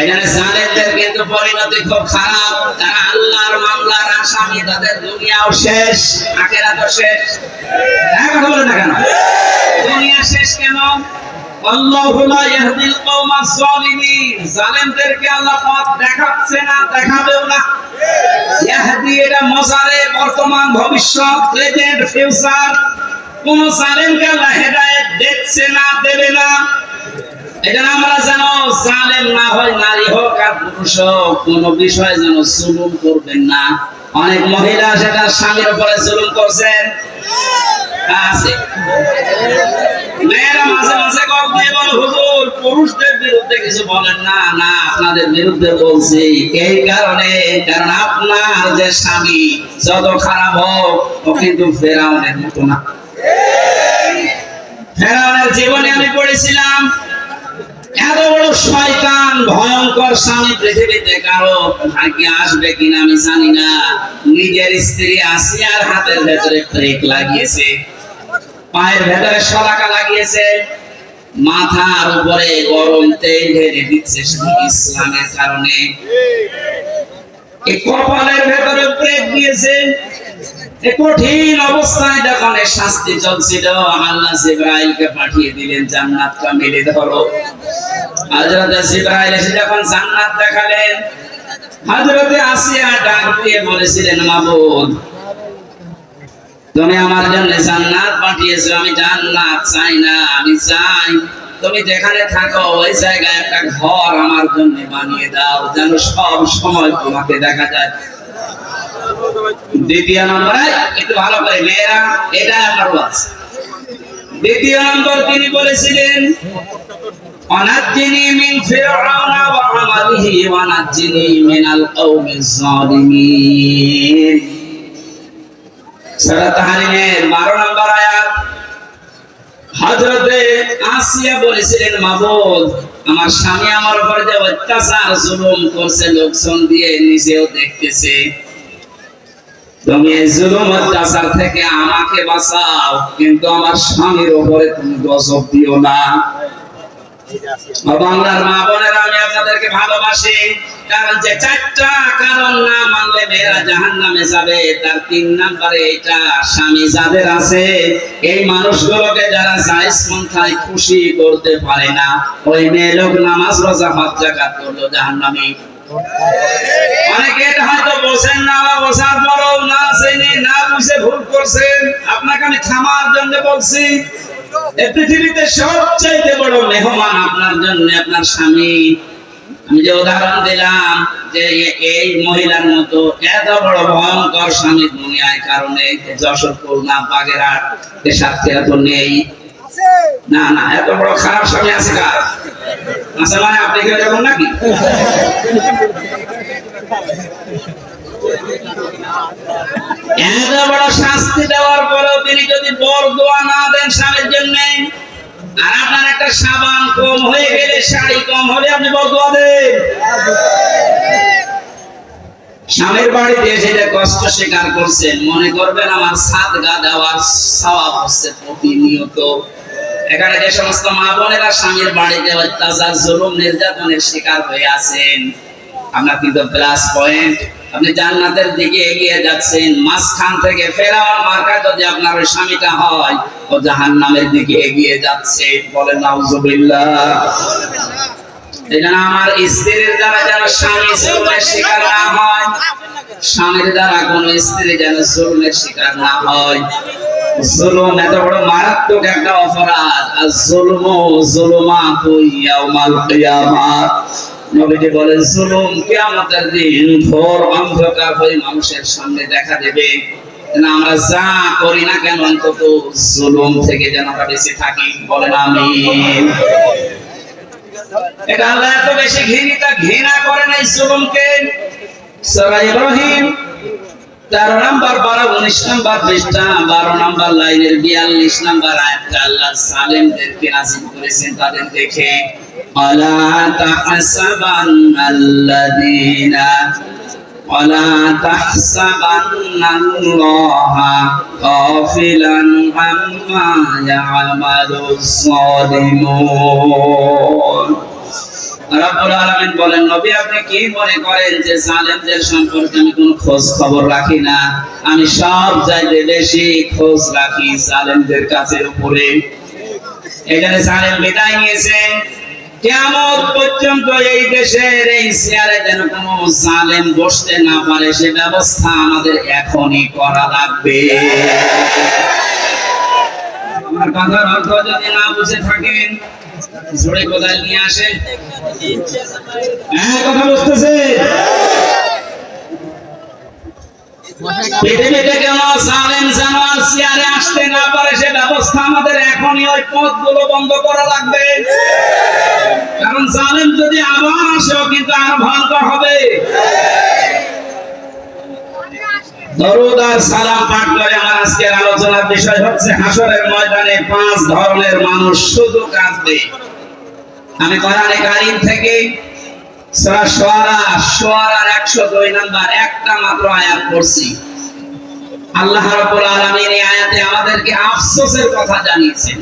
এখানে জালেমদের কিন্তু পরিণতি খুব খারাপ। তারা আল্লাহর মামলার আসামি, তাদের দুনিয়াও শেষ, আখিরাতও শেষ। কথা বলে না কেন? দুনিয়া শেষ কেন? আল্লাহু লা ইয়াহদিল কওমাজ যালিমিন। জালেমদেরকে আল্লাহ পথ দেখাচ্ছে না, দেখাবেও না। ইয়াহদি এটা মাজারে, বর্তমান, ভবিষ্যৎ, প্রেজেন্ট, ফিউচার। কোন জালেমকে আল্লাহ হেদায়েত দিচ্ছে না, দেবে না। এটা আমরা যেন জালেম না হয়, নারী হোক আর পুরুষ হোক, কোন বিষয়ে যেন জুলুম করবেন না। অনেক মহিলা সেটা স্বামীর উপরে জুলুম করছেন, আছে। মেয়েরা মাঝে মাঝে কল দিয়ে বলে, হুজুর পুরুষদের বিরুদ্ধে কিছু বলেন না। না, আপনাদের বিরুদ্ধে বলছি এই কারণে, কারণ আপনার যে স্বামী যত খারাপ হোক, ও কিন্তু ফেরাউনের মতো না। ফেরাউনের জীবনে আমি পড়েছিলাম, এত বড় শয়তান, ভয়ঙ্কর স্বামী পৃথিবীতে কারো ভাগ্যে আসবে কিনা আমি জানি না। নিজের স্ত্রী আসিয়ার হাতের ভেতরে ব্রেক লাগিয়েছে, পায়ের ভেতরে শলাকা লাগিয়েছে, মাথার উপরে গরম তেল ঢেলে দিচ্ছে ইসলামের কারণে। এই কপালের ভেতরে ব্রেক দিয়েছে। এই কঠিন অবস্থায় যখন শাস্তি চলছিল, আল্লাহ জিবরাইলকে পাঠিয়ে দিলেন, জান্নাতটা মেলে ধরো। হযরত জিবরাইল এসে যখন জান্নাত দেখালেন, হযরত আসিয়া ডাক দিয়ে বলেছিলেন, মাবুদ তুমি আমার জন্য জান্নাত পাঠিয়েছো, আমি জান্নাত চাই না, আমি চাই তুমি যেখানে থাকো ওই জায়গায় একটা ঘর আমার জন্য বানিয়ে দাও, যেন সব সময় তোমাকে দেখা যায়। দ্বিতীয় নম্বরে, একটু ভালো করে মেয়েরা, এটা আমার ওয়াজ। দ্বিতীয় নম্বর তিনি বলেছিলেন, ওয়ানাজ্জিনি মিন ফিরআউনা ওয়া আমালিহি ওয়ানাজ্জিনি মিনাল কওমিজ যালিমিন। সূরা তাহরিমের 12 নম্বর আয়াত। হযরতে আসিয়া বলেছিলেন, মাবুদ আমার স্বামী আমার উপর যে অত্যাচার জুলুম করছে, লোকজন দিয়ে নিজেও দেখতেছে, তুমি এই জুলুম অত্যাচার থেকে আমাকে বাঁচাও, কিন্তু আমার স্বামীর উপরে তুমি গজব দিও না। বাংলার মা বোনেরা, আমি আপনাদেরকে ভালোবাসি, কারণ যে 4টা কারণ না মানলে মেয়েরা জাহান্নামে যাবে, তার 3 নম্বরে এটা, স্বামী যাদের আছে এই মানুষগুলোকে যারা জায়েজ পন্থায় খুশি করতে পারে না, ওই মেয়ে লোক নামাজ রোজা হজ যাকাত করলো জাহান্নামী। অনেকে এটা হয়তো বোঝেন না, বা বোঝার পরও না জেনে না বুঝে ভুল করছেন। আপনাকে আমি থামার জন্য বলছি, এই পৃথিবীতে সবচাইতে বড় মেহমান আপনার জন্য আপনার স্বামী। আমি যে উদাহরণ দিলাম, যে এই মহিলার মতো এত বড় ভয়ঙ্কর স্বামী দুনিয়ায় কারণে যশোর, খুলনা, বাগেরহাট, সাতক্ষীরা তো নেই। না না, এত বড় খারাপ স্বামী আছে কার? আচ্ছা, মানে আপনি কি এরকম নাকি? এত বড় শাস্তি দেওয়ার পরেও তিনি যদি বরদোয়া না দেন স্বামীর জন্য, আর আপনার একটা সাবান কম হয়ে গেলে, শাড়ি কম হলে আপনি বরদোয়া দেন। স্বামীর বাড়িতে এসে যে কষ্ট স্বীকার করছেন, মনে করবেন আমার সাদগা দেওয়ার সওয়াব হচ্ছে প্রতিনিয়ত। এখানে যে সমস্ত মা বোনেরা স্বামীর বাড়িতে অত্যাচার, জুলুম, নির্যাতনের শিকার হয়ে আছেন, আপনার কিন্তু প্লাস পয়েন্ট, আপনি জান্নাতের দিকে এগিয়ে যাচ্ছেন। মাঝখান থেকে ফেরাউন মার্কা যদি আপনার ওই স্বামীটা হয়, ও জাহান্নামের দিকে এগিয়ে যাচ্ছে। বলেন নাউজুবিল্লাহ। এই জন্য আমার স্ত্রীর দ্বারা যেন স্বামী জুলুমের শিকার না হয়, স্বামীর দ্বারা কোন স্ত্রী যেন জুলুমের শিকার না হয়। জুলুম এত বড় মারাত্মক একটা অপরাধ। আর জুলুমাতু ইয়াউমাল কিয়ামাত, নবীজি বলেন জুলুম কিয়ামতের দিন ঘোর অন্ধকার হয়ে মানুষের সামনে দেখা দেবে। আমরা যা করি না কেন অন্তত জুলুম থেকে যেন আমরা বেঁচে থাকি। বলেন আমিন। এটা আল্লাহ এত বেশি ঘৃণা করেন এই জুলুমকে। সূরা ইব্রাহিম 13 নম্বর 12 19 নম্বর পৃষ্ঠা 12 নম্বর লাইনের 42 নম্বর আয়াতে আল্লাহ জালেমদেরকে নাযিল করেছেন তাদের দেখে। আলা তাহসাবান্নাল্লাহা গাফিলান আম্মা ইয়ামালুজ জালিমুন। রব্বুল আলামিন বলেন, নবী আপনি কি মনে করেন যে জালেমদের সম্পর্কে আমি কোনো খোঁজ খবর রাখি না? আমি সব চাইতে বেশি খোঁজ রাখি জালেমদের কাছের উপরে। এখানে জালেম বিদায় নিয়েছে, কিয়ামত পর্যন্ত এই দেশের এই চেয়ারে যেন কোনো জালেম বসতে না পারে সে ব্যবস্থা আমাদের এখনই করা লাগবে। আমার কথার অর্থ যদি না বুঝে থাকেন জোরে কোদাল নিয়ে আসেন। কথা বুঝতেছে? পৃথিবীতে কেন জালেম যেন চেয়ারে আসতে না পারে সে ব্যবস্থা আমাদের এখনই ওই পথগুলো বন্ধ করা লাগবে। কারণ জালেম যদি আবার আসেও কিন্তু আরো ভয়ঙ্কর হবে। দরুদ আর সালাম পাঠ করে আমার আজকের আলোচনার বিষয় হচ্ছে হাসরের ময়দানে 5 ধরনের মানুষ শুধু কাঁদবে। আমি কোরআনে কারীম থেকে সূরা শুআরার 102 নম্বর একটা মাত্র আয়াত পড়ছি। আল্লাহ রাব্বুল আলামিন এই আয়াতে আমাদেরকে আফসোসের কথা জানিয়েছেন।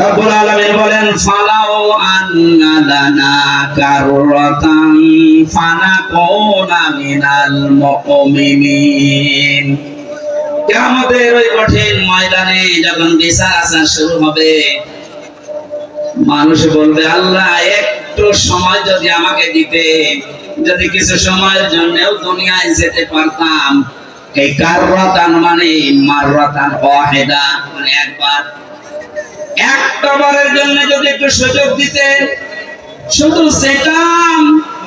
রব্বুল আলামিন বলেন, ফালাউ আন্না লানা কাররাতান ফানাকুনা মিনাল মুমিনিন। কিয়ামতের ওই কঠিন ময়দানে যখন বিচার আচার শুরু হবে, মানুষ বলবে, আল্লাহ একটু সময় যদি আমাকে দিতে, যদি কিছু সময়ের জন্যও দুনিয়ায় যেতে পারতাম। এই কাররাতান মানে মাররাতান ওয়াহিদা, মানে একবার, একটা বারের জন্য যদি একটু সুযোগ দিতে, শুধু যেতাম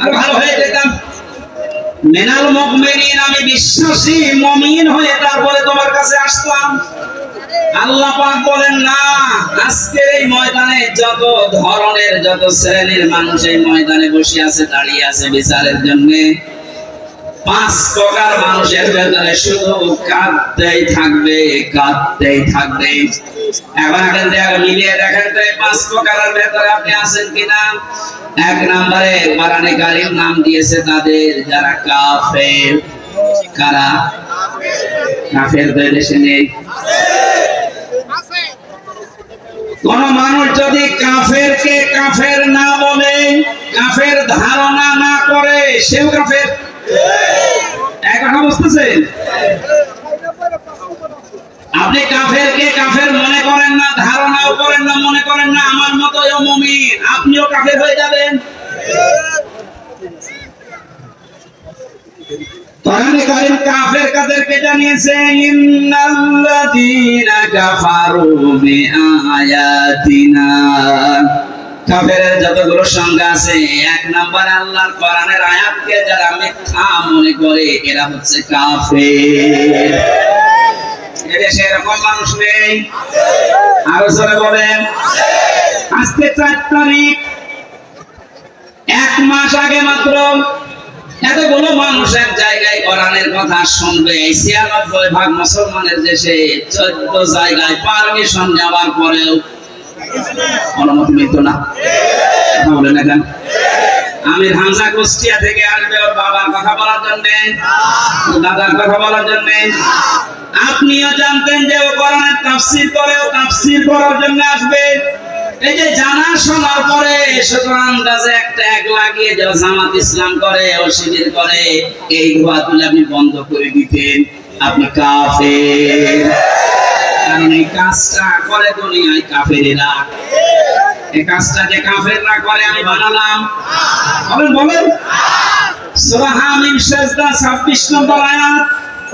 আর ভালো হয়ে যেতাম। মিনাল মুমিনিন, আমি বিশ্বাসী মুমিন হয়ে তারপরে তোমার কাছে আসতাম। আল্লাহ পাক বলেন, না, আজকের এই ময়দানে যত ধরনের যত শ্রেণীর মানুষ এই ময়দানে বসে আছে, দাঁড়িয়ে আছে বিচারের জন্য, 5 প্রকার মানুষের ভেতরে শুধু কাঁদতেই থাকবে, কাঁদতেই থাকবে। এখন আগে মিলিয়ে দেখেন তো এই 5 প্রকারের ভেতরে আপনি আছেন কিনা। 1 নম্বরে কোরআনে কারীম নাম দিয়েছে তাদের যারা কাফের। কারা কাফের? দেশে নেই। কোন মানুষ যদি কাফেরকে কাফের না বলে, কাফের ধারণা না করে, সেও কাফের। এক কথা বুঝতেছেন? আপনি কাফেরকে কাফের মনে করেন না, ধারণাও করেন না, মনে করেন না আমার মতোই মুমিন, আপনিও কাফের হয়ে যাবেন। কোরআনে কারীম কাফের কাদেরকে জানিয়েছে, ইন্নাল্লাযীনা কাফারু বিআয়াতিনা। কাফেরের যতগুলো সংজ্ঞা আছে, 1 নম্বরে আল্লাহর কোরআনের আয়াতকে যারা মিথ্যা মনে করে এরা হচ্ছে কাফের। এদেশে এরকম মানুষ নেই? আরো জোরে বলেন। আজকে 4 তারিখ, 1 মাস আগে মাত্র এতগুলো মানুষ এক জায়গায় কোরআনের কথা শুনবে। 96% মুসলমানের দেশে 14 জায়গায় পারমিশন নেওয়ার পরেও অনুমতি মিলত না। বলেন এখন আমির হামজা কুষ্টিয়া থেকে আসবে ওর বাবার কথা বলার জন্য, দাদার কথা বলার জন্য। আপনিও জানতেন যে ও কোরআনের তাফসীর করে, ও তাফসীর করার জন্য আসবে। এই যে জানা শোনার পরে সুতরাং আন্দাজে একটা এক লাগিয়ে যে জামাত ইসলাম করে, ও শিবির করে, এই দোয়াগুলো আপনি বন্ধ করে দিতেন, আপনি কাফের। কারণ এই কাজটা করে দুনিয়ায় কাফেরেরা। এই কাজটা যে কাফেররা করে আমি বানালাম? বলেন বলেন। সূরা হামিম সিজদা 26 নম্বর আয়াত,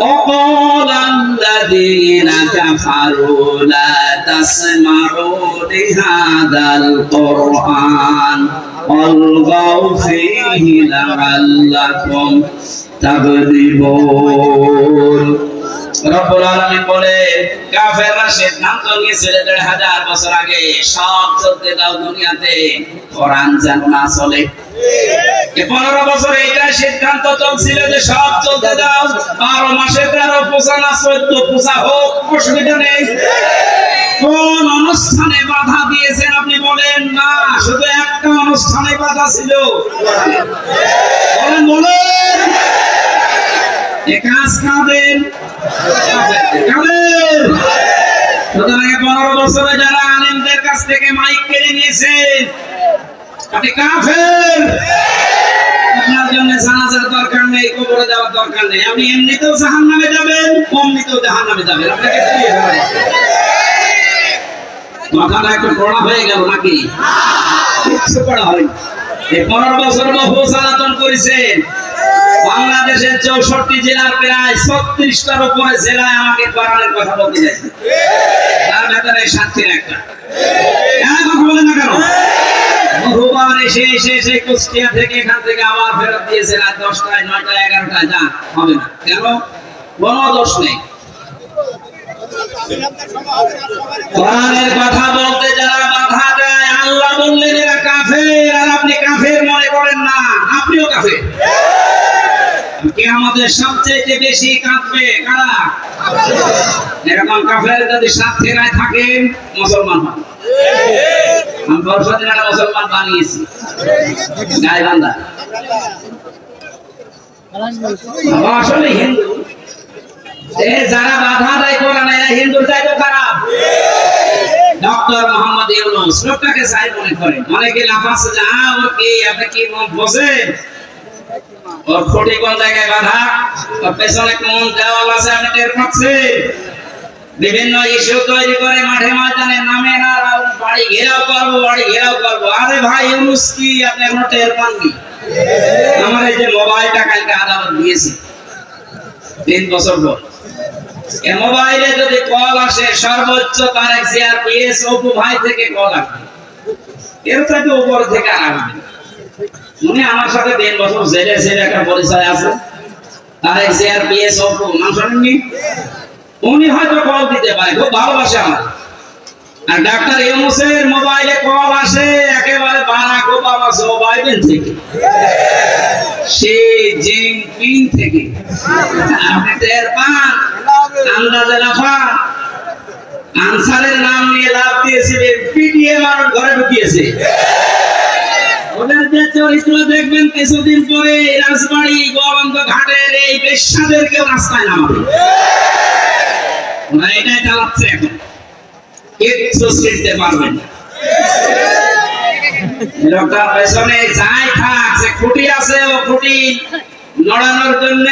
وقال الذين كفروا لا تسمعوا لهذا القرآن والغوا فيه لعلكم تغلبون। রব্বুল আলামিন বলে কাফেররা সিদ্ধান্ত নিয়েছিল ১৫০০ বছর আগে, সব চলতে দাও দুনিয়াতে, কোরআন যেন না চলে। ১৫ বছর এইটা সিদ্ধান্ত চলছিল যে সব চলতে দাও, ১২ মাসে ১৩ পূজা না ১৪ পূজা হোক, অসুবিধা নেই। কোন অনুষ্ঠানে বাধা দিয়েছেন আপনি বলেন? না, শুধু একটা অনুষ্ঠানে বাধা ছিল। বলেন বলেন। এ কাজ কাদের? কাদের? সুতরাং ১৫ বছরে যারা আলেমদের কাছ থেকে মাইক কেড়ে নিয়েছে, আপনি কাফের। আপনার জন্য জানাজার দরকার নেই, কবরে যাওয়ার দরকার নেই। আপনি এমনিতেও জাহান্নামে যাবেন, অমনিতেও জাহান্নামে যাবেন। আপনাকে দিয়ে দেবে। মাথাটা একটু পড়া হয়ে গেল নাকি? কিছু পড়া হয়নি। এই ১৫ বছর বহু জ্বালাতন করেছেন। বাংলাদেশের ৬৪ জেলার প্রায় ৩৬টার উপরে জেলায় আমাকে কোরআনের কথা বলতে যাচ্ছে, তার ভেতরে সাক্ষীর একটা। কথা বলেন না কেন? বহুবার এসে এসে এসে কুষ্টিয়া থেকে এখান থেকে আবার ফেরত দিয়েছে রাত ১০টায়, ৯টায়, ১১টায়। যা হবে না। কেন? কোনো দোষ নেই। কোরআনের কথা বলতে যারা বাধা দেয়, আল্লাহ বললেন এরা কাফের, আর আপনি কাফের মনে করেন না, আপনিও কাফের। কিয়ামতের সবচেয়ে বেশি কাঁদবে কারা? এরকম কাফের যদি সাথে না থাকেন, মুসলমান হন। আমি বর্ষদিন একটা মুসলমান বানিয়েছি, গাইবান্ধা। আসলে হিন্দু। যারা বাধা দেয় কোরআনে, এরা হিন্দুর চাইতে খারাপ। ডক্টর মোহাম্মদ ইউনূস লোকটাকে চাই মনে করেন। অনেকে লাফাচ্ছে যে ওর কি, আপনি কি বোঝেন? ওর ফটি কোন জায়গায় বাধা, ওর পেছনে কোন দেওয়াল আছে আপনি টের পাচ্ছেন? বিভিন্ন ইস্যু তৈরি করে মাঠে ময়দানে নামে না, বাড়ি ঘেরাও করবো, বাড়ি ঘেরাও করবো। আরে ভাই, ইউনূস কি আপনি এখনো টের পাননি? আমার এই যে মোবাইলটা কালকে আদালত দিয়েছি ৩ বছর পর, এই মোবাইলে যদি কল আসে, সর্বোচ্চ তার এক সিআরপিএস অপু ভাই থেকে কল আসবে, এর চাইতে উপর থেকে আর আসবে। উনি আমার সাথে ৩ বছর জেলে ছিল, একটা পরিচয় আছে। তার এক সিআরপিএস অপু, নাম শোনেননি? উনি হয়তো কল দিতে পারে, খুব ভালোবাসে আমার। আর ডাক্তার ইউনূসের মোবাইলে কল আসে একেবারে বারাক ওবামা জো বাইডেন থেকে, শি জিনপিং থেকে। আপনি টের পান? আন্দাজে লাফান। আনসারের নাম নিয়ে লাভ দিয়েছিলেন, পিটিয়ে মানুষ ঘরে ঢুকিয়েছে। ওদের যে চরিত্র দেখবেন কিছুদিন পরে রাজবাড়ি গোয়ালন্দ ঘাটের এই বেশ্যাদেরকেও রাস্তায় নামাবে। ওরা এটাই চালাচ্ছে এখন, কিচ্ছু শিখতে পারবেন না। লোকটার পেছনে যাই থাক, যে খুঁটি আছে ও খুঁটি নড়ানোর জন্য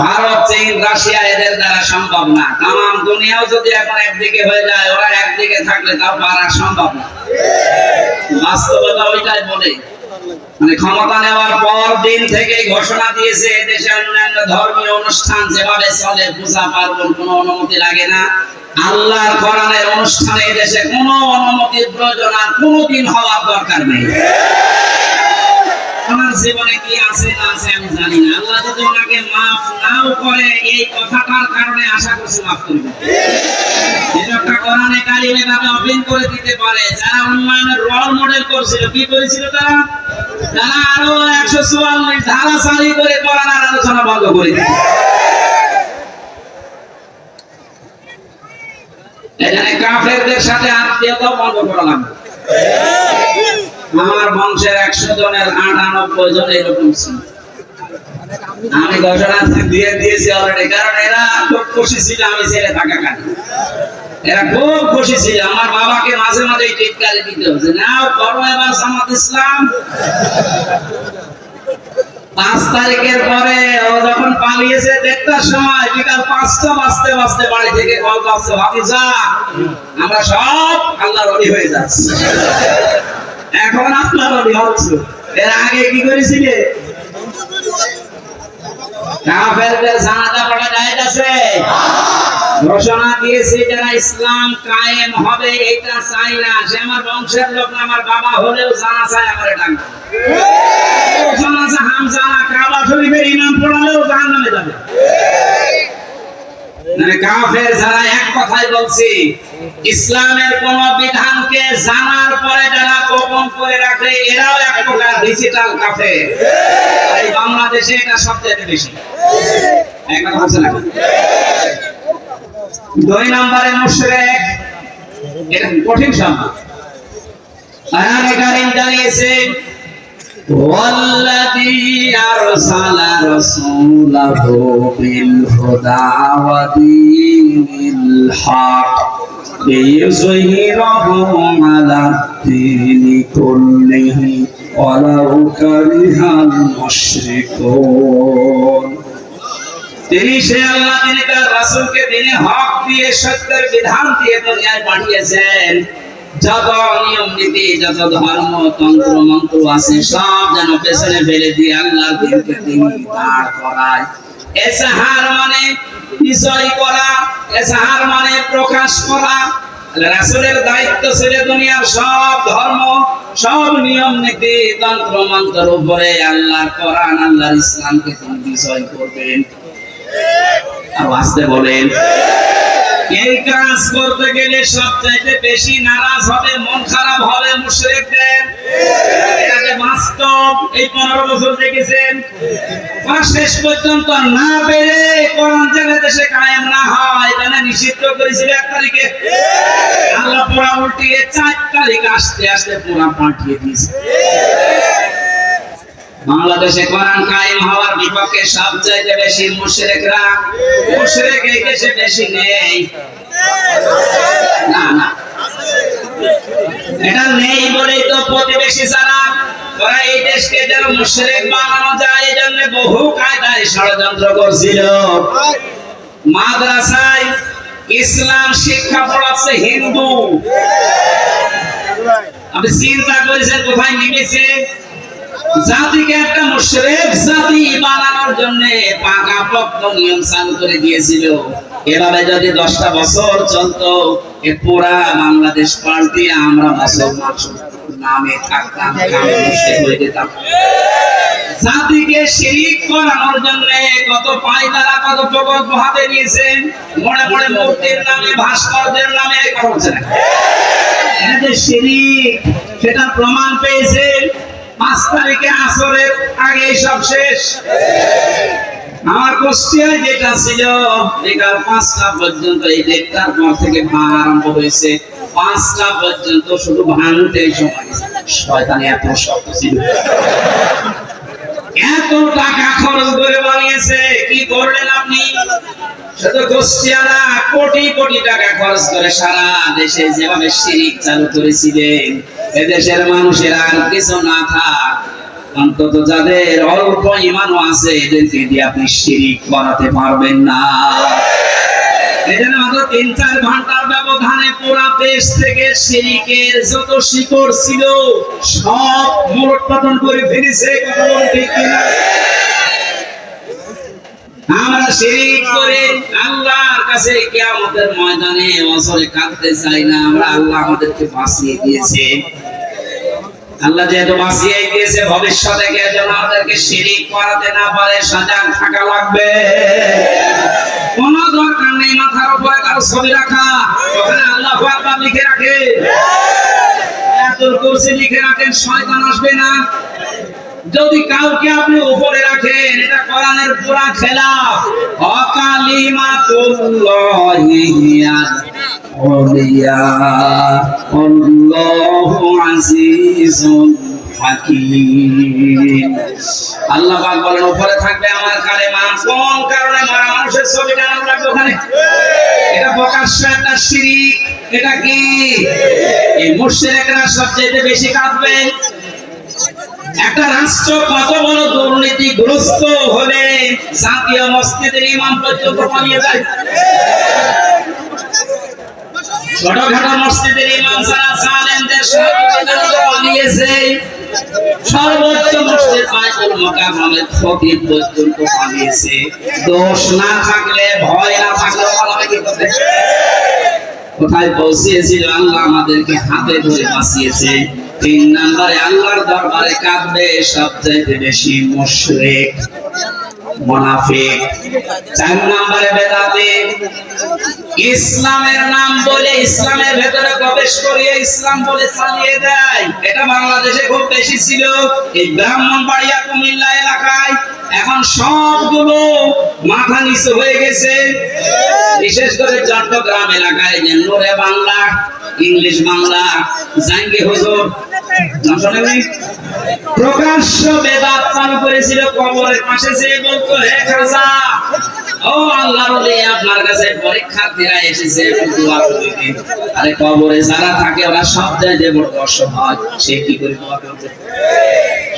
ভারত, চীন, রাশিয়া এদের দ্বারা সম্ভব না। তামাম দুনিয়াও যদি এখন একদিকে হয়ে যায়, ওরা একদিকে থাকলে তাও পারা সম্ভব না। বাস্তবতা ওইটাই বলে। মানে ক্ষমতা নেওয়ার পর দিন থেকে ঘোষণা দিয়েছে দেশে অন্যান্য ধর্মীয় অনুষ্ঠান যেভাবে চলে, পূজা পার্বণ কোনো অনুমতি লাগে না। আল্লাহর কোরআনের অনুষ্ঠানে দেশে কোনো অনুমতির প্রয়োজন আর কোনোদিন হওয়ার দরকার নেই। আমার জীবনে কি আছে না আছে আমি জানি না। আল্লাহ যদি ওনাকে মাফ নাও করে, এই কথাটার কারণে আশা করছি মাফ করবে। এটা কোরআনে কারিমে ভাবে অভিন করে দিতে পারে। যারা উন্নয়নের রোল মডেল করছিল, কি করেছিল তারা? যারা আরো ১৪৪ ধারা জারি করে কোরআনের আলোচনা বন্ধ করে দিল। এখানে কাফেরদের সাথে আত্মীয়তা বন্ধ করা লাগবে। আমার বংশের ১০০ জনের ৯৮ জন এরকম ছিল। আমি ঘোষণা দিয়ে দিয়েছি অলরেডি, কারণ এরা খুব খুশি ছিল আমি ছেলে থাকা কারণে। এরা খুব খুশি ছিল। আমার বাবাকে মাঝে মাঝে টিটকারি দিতে হচ্ছে, নাও করো এবার জামাত ইসলাম। 5 তারিখের পরে ও যখন পালিয়েছে 1:30টার সময়, বিকাল 5টা বাজতে বাজতে বাড়ি থেকে কল আসছে, ভাবি যা আমরা সব আল্লাহর ওলি হয়ে যাচ্ছি। এখন আল্লাহর ওলি হচ্ছে, এর আগে কি করেছিলে? কাফেরদের জানাজা পড়া জায়েজ আছে? ঘোষণা দিয়েছে যারা ইসলাম কায়েম হবে এটা চাই না, সে আমার বংশের লোক না, আমার বাবা হলেও জানা চাই আমারে ডাকবে। জানাজা হামজা না, কাবা শরীফের ইমাম পড়ালেও জাহান্নামে যাবে। মানে কাফের যারা, এক কথাই বলছি, ইসলামের কোন বিধানকে জানার পরে যারা গোপন করে রাখে এরাও এক প্রকার ডিজিটাল কাফের। এই বাংলাদেশে এটা সবচেয়ে বেশি। এক কথা বলছে না? 2 নম্বরে মুশরিক, এটা কঠিন শব্দ। কোরআনে কারীম জানিয়েছে ওয়াল্লাযী আরসালা রাসূলাহু বিল হুদা ওয়া দীনিল হক লিইয়ুযহিরাহু আলা দ্বীনি কুল্লিহি ওয়ালাউ কারিহাল মুশরিকুন। তিনি সে আল্লাহ, তিনি তার রাসূলকে দিনে হক দিয়ে, সত্যের বিধান দিয়ে দুনিয়ায় পাঠিয়েছেন। যত নিয়ম নীতি, যত ধর্ম তন্ত্র মন্ত্র আছে সব যেন পেছনে ফেলে দিয়ে আল্লাহর দিনকে তিনি দাঁড় করায়। এসাহার মানে বিজয় করা, এসাহার মানে প্রকাশ করা। রাসূলের দায়িত্ব ছিল দুনিয়ার সব ধর্ম, সব নিয়ম নীতি তন্ত্র মন্ত্রের উপরে আল্লাহর কোরআন, আল্লাহর ইসলামকে তিনি বিজয় করবেন। আর আসতে বলেন, এই কাজ করতে গেলে সবচাইতে বেশি নারাজ হবে, মন খারাপ হবে মুশরিকদের। এটা যে বাস্তব, এই 15 বছর দেখেছেন। শেষ পর্যন্ত না পেরে কোরআন যেন দেশে কায়েম না হয়, এটা নিষিদ্ধ করেছিল 1 তারিখে। আল্লাহ পুরা উল্টিয়ে 4 তারিখ আসতে আসতে পুরা পাঠিয়ে দিয়েছে। বাংলাদেশে কোরআন কায়েম হওয়ার বিপক্ষে সবচাইতে বেশি মুশরিকরা। মুশরিক এই দেশে বেশি নেই, না না, এটা নেই বলেই তো প্রতিবেশী যারা, ওরা এই দেশকে যেন মুশরিক বানানো যায় এই জন্য বহু কায়দায় ষড়যন্ত্র করছিল। মাদ্রাসায় ইসলাম শিক্ষা পড়াচ্ছে হিন্দু। আপনি চিন্তা করেছেন কোথায় নেমেছে? জাতিকে একটা মুশরিক জাতি বানানোর জন্য পাকাপোক্ত নিয়ম চালু করে দিয়েছিল। এভাবে যদি 10টা বছর চলতো, এ পুরা বাংলাদেশ পাল্টিয়ে আমরা মুসলমান নামে থাকতাম, কামে মুশরিক হয়ে যেতাম। জাতিকে শিরিক করানোর জন্য কত পায়দারা, কত প্রকল্প হাতে নিয়েছেন। মনে মনে মূর্তির নামে, ভাস্করদের নামে, কথা বলছে না, এটা যে শিরিক সেটা প্রমাণ পেয়েছেন। 5 তারিখে আসরের আগে সব শেষ। আমার কুষ্টিয়ায় যেটা ছিল বিকাল 5টা পর্যন্ত, এই 1টার পর থেকে ভাঙ আরম্ভ হয়েছে। 5টা পর্যন্ত শুধু ভাঙতেই সময়। শয়তানি এত শক্ত ছিল, এত টাকা খরচ করে বানিয়েছে। কি করলেন আপনি? শুধু কুষ্টিয়ারা কোটি কোটি টাকা খরচ করে সারা দেশে যেভাবে শিরিক চালু করেছিলেন, এদেশের মানুষের আর কিছু না থাক, অন্তত যাদের অল্প ঈমানও আছে এদেরকে দিয়ে আপনি শিরিক করাতে পারবেন না। এজন্য মাত্র 3-4 ঘন্টার ব্যবধানে পুরো দেশ থেকে শিরিকের যত শিকড় ছিল সব মূলোৎপাটন করে ফেলেছে। কথা বলুন ঠিক কিনা? আমরা শিরিক করে আল্লাহর কাছে কিয়ামতের ময়দানে ওসরে কাঁদতে চাই না। আমরা আল্লাহ আমাদেরকে বাঁচিয়ে দিয়েছে। আল্লাহ যেহেতু বাঁচিয়ে দিয়েছে, ভবিষ্যতে কেউ যেন আমাদেরকে শিরিক করাতে না পারে সজাগ থাকা লাগবে। কোন দরকার নেই মাথার উপরে কারো ছবি রাখা, ওখানে আল্লাহু আকবার লিখে রাখে, আয়াতুল কুরসি লিখে রাখেন, শয়তান আসবে না। যদি কাউকে আপনি উপরে রাখেন, এটা কোরআনের পুরা খেলাফ। অকালিমাতুল্লাহি হিয়া আউলিয়া আল্লাহু আজিজুন হাকীম। আল্লাহ পাক বলেন উপরে থাকবে আমার কালেমা। কোন কারণে মারা মানুষের ছবিটা নাম রাখবে ওখানে? এটা প্রকাশ্য একটা শিরিক। এটা কি? এই মুশরিকরা সবচেয়ে বেশি কাঁদবে। একটা রাষ্ট্র কত বড় দুর্নীতিগ্রস্ত হলে জাতীয় মসজিদের ইমাম পর্যন্ত পালিয়ে যায়। ছোটখাটো মসজিদের ইমাম যারা জালেমদের সাথে পালিয়েছে, সর্বোচ্চ মসজিদ বাইতুল মুকাররমের খতিব পর্যন্ত পালিয়েছে। দোষ না থাকলে, ভয় না থাকলে পালাবে কি করতে? কোথায় পৌঁছিয়েছিল? আল্লাহ আমাদেরকে হাতে ধরে বাঁচিয়েছে। 3 নম্বরে আল্লাহর দরবারে কাঁদবে সবচেয়ে বেশি মুশরিক, মুনাফিক। 4 নম্বরে বেদাতি। ইসলামের নাম বলে ইসলামের ভেতরে প্রবেশ করিয়ে ইসলাম বলে চালিয়ে দেয়। এটা বাংলাদেশে খুব বেশি ছিল। এই ব্রাহ্মণবাড়িয়া, কুমিল্লা এলাকায় এখন সবগুলো মাথা নিচু হয়ে গেছে। বিশেষ করে চট্টগ্রাম এলাকায় যে নূরে বাংলা, ইংলিশ বাংলা, জাঙ্গি হুজুর প্রকাশ্য বেদাত চালু করেছিল। কবরের পাশে যে বলতো, হে খাজা, ও আল্লাহর ওলি, আপনার কাছে পরীক্ষার্থীরা এসেছে, দোয়া করে দিন। আরে কবরে যারা থাকে ওরা সব চাইতে বড় অসহায়, সে কি করে দোয়া করবে?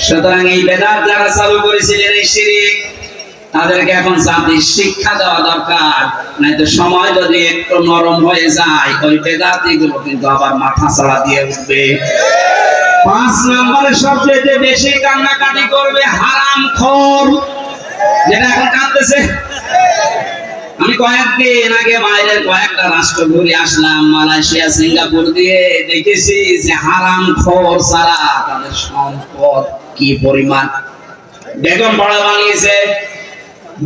সুতরাং এই বেদাত যারা চালু করেছিলেন, এই শিরক, তাদেরকে এখন জাতির শিক্ষা দেওয়া দরকার। নয়তো সময় যদি একটু নরম হয়ে যায়, ওই বেদাতিগুলো কিন্তু আবার মাথা ছাড়া দিয়ে উঠবে। 5 নম্বরে সবচেয়ে বেশি কান্নাকাটি করবে হারামখোর, যেটা এখন কাঁদতেছে। আমি কয়েকদিন আগে বাইরের কয়েকটা রাষ্ট্র ঘুরে আসলাম, মালয়েশিয়া, সিঙ্গাপুর দিয়ে, দেখেছি যে হারামখোর ছাড়া তাদের সম্পদ কি পরিমাণ। বেগম পাড়া বানিয়েছে,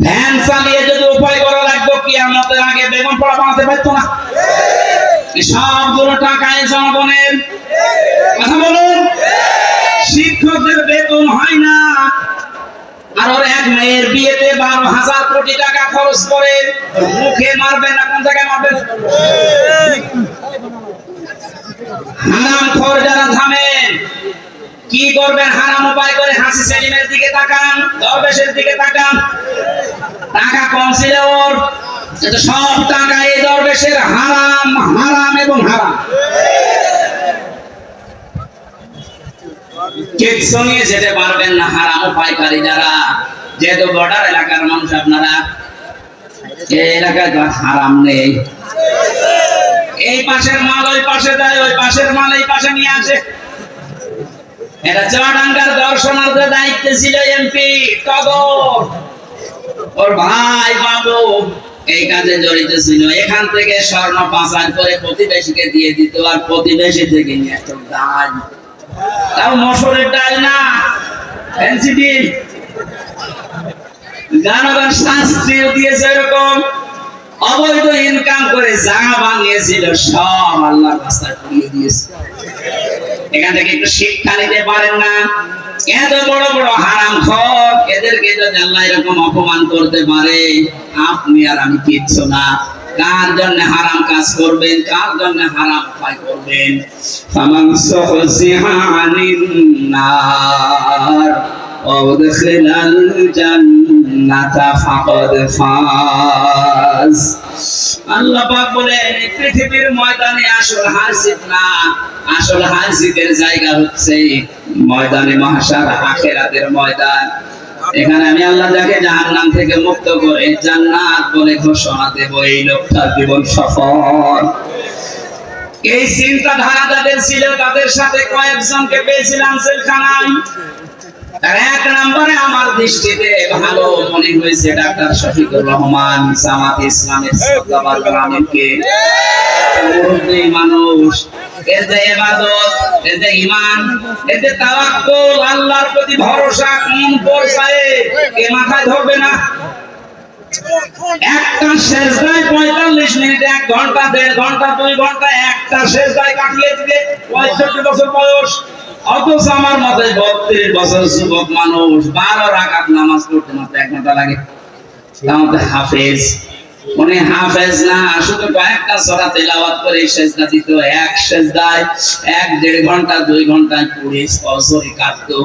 ভ্যান চালিয়ে যদি উপায় করা লাগবে কিয়ামতের আগে বেগম পাড়া বানাতে পারতো না। সবগুলো টাকায় জনগণের। কথা বলুন, শিক্ষকদের বেতন হয় না, আর ওর এক মেয়ের বিয়েতে 12,000 কোটি টাকা খরচ করে। মুখে মারবেন না, কোন জায়গায় মারবেন? হারামখোর যারা থামেন, কি করবেন? হারাম উপায় করে হাসি সেলিমের দিকে তাকান, দরবেশের দিকে তাকান। টাকা কম ছিল ওর, সব টাকা এই দরবেশের। হারাম, হারাম এবং হারাম। কিচ্ছু নিয়ে যেতে পারবেন না হারাম উপায়কারী যারা। যেহেতু বর্ডার এলাকার মানুষ আপনারা, এই এলাকায় তো হারাম নেই। এই পাশের মাল ওই পাশে দেয়, ওই পাশের মাল এই পাশে নিয়ে আসে। এটা চুয়াডাঙ্গার দর্শনার্থীর দায়িত্বে ছিল এমপি টগর, ওর ভাই বাবু এই কাজে জড়িত ছিল। এখান থেকে স্বর্ণ পাচার করে প্রতিবেশীকে দিয়ে দিত, আর প্রতিবেশী থেকে নিয়ে আসতো ডাল। তাও মসুরের ডাল না, এনসিডি। জনগণ শাস্তিও দিয়েছে এরকম। অবৈধ ইনকাম করে যা বানিয়েছিল সব আল্লাহর রাস্তায় পুড়িয়ে দিয়েছে। এখান থেকে একটু শিক্ষা নিতে পারেন না? এত বড় বড় হারামখোর, এদেরকে যদি আল্লাহ এরকম অপমান করতে পারে, আপনি আর আমি কিচ্ছু না। কার জন্য হারাম কাজ করবেন, কার জন্য হারাম উপায় করবেন? ফামান সুহজিহা আনিন নার ওয়াদখিলাল জান্নাতা ফাকাদ ফাজ। আল্লাহ পাক বলেন, পৃথিবীর ময়দানে আসল হাসিব না, আসল হাসিবের জায়গা হচ্ছে ময়দানে মাহশার, আখিরাতের ময়দান। এখানে আমি আল্লাহ যাকে জাহান্নাম থেকে মুক্ত করে জান্নাত বলে ঘোষণা দেব, এই লোকটার জীবন সফল। এই চিন্তাধারা যাদের ছিল, তাদের সাথে কয়েকজনকে পেয়েছিলাম জেলখানায়। 1 নম্বরে আমার দৃষ্টিতে ভালো মনে হয়েছে ডাক্তার শফিকুর রহমান, জামাত ইসলামের সদরবাদ গ্রামীণকে। মুরব্বী মানুষ, এর যে ইবাদত, এর যে ঈমান, এর যে তাওয়াক্কুল, আল্লাহর প্রতি ভরসা কোন পর্যায়ে কে মাথায় ধরবে না? একটা সেজদায় 45 মিনিট, 1 ঘন্টা, 1.5 ঘন্টা, 2 ঘন্টা একটা সেজদায় কাটিয়ে দিতে 65 বছর বয়স। অথচ আমার মতে 32 বছর যুবক মানুষ 12 রাকাত নামাজ পড়তে মাত্র 1 ঘন্টা লাগে। তাহলে হাফেজ, উনি হাফেজ না, শুধু কয়েকটা সূরা তেলাওয়াত করে সেজদা দিত। এক সেজদায় 1-1.5 ঘন্টা, 2 ঘন্টায় পুরো অজরে কাটতো।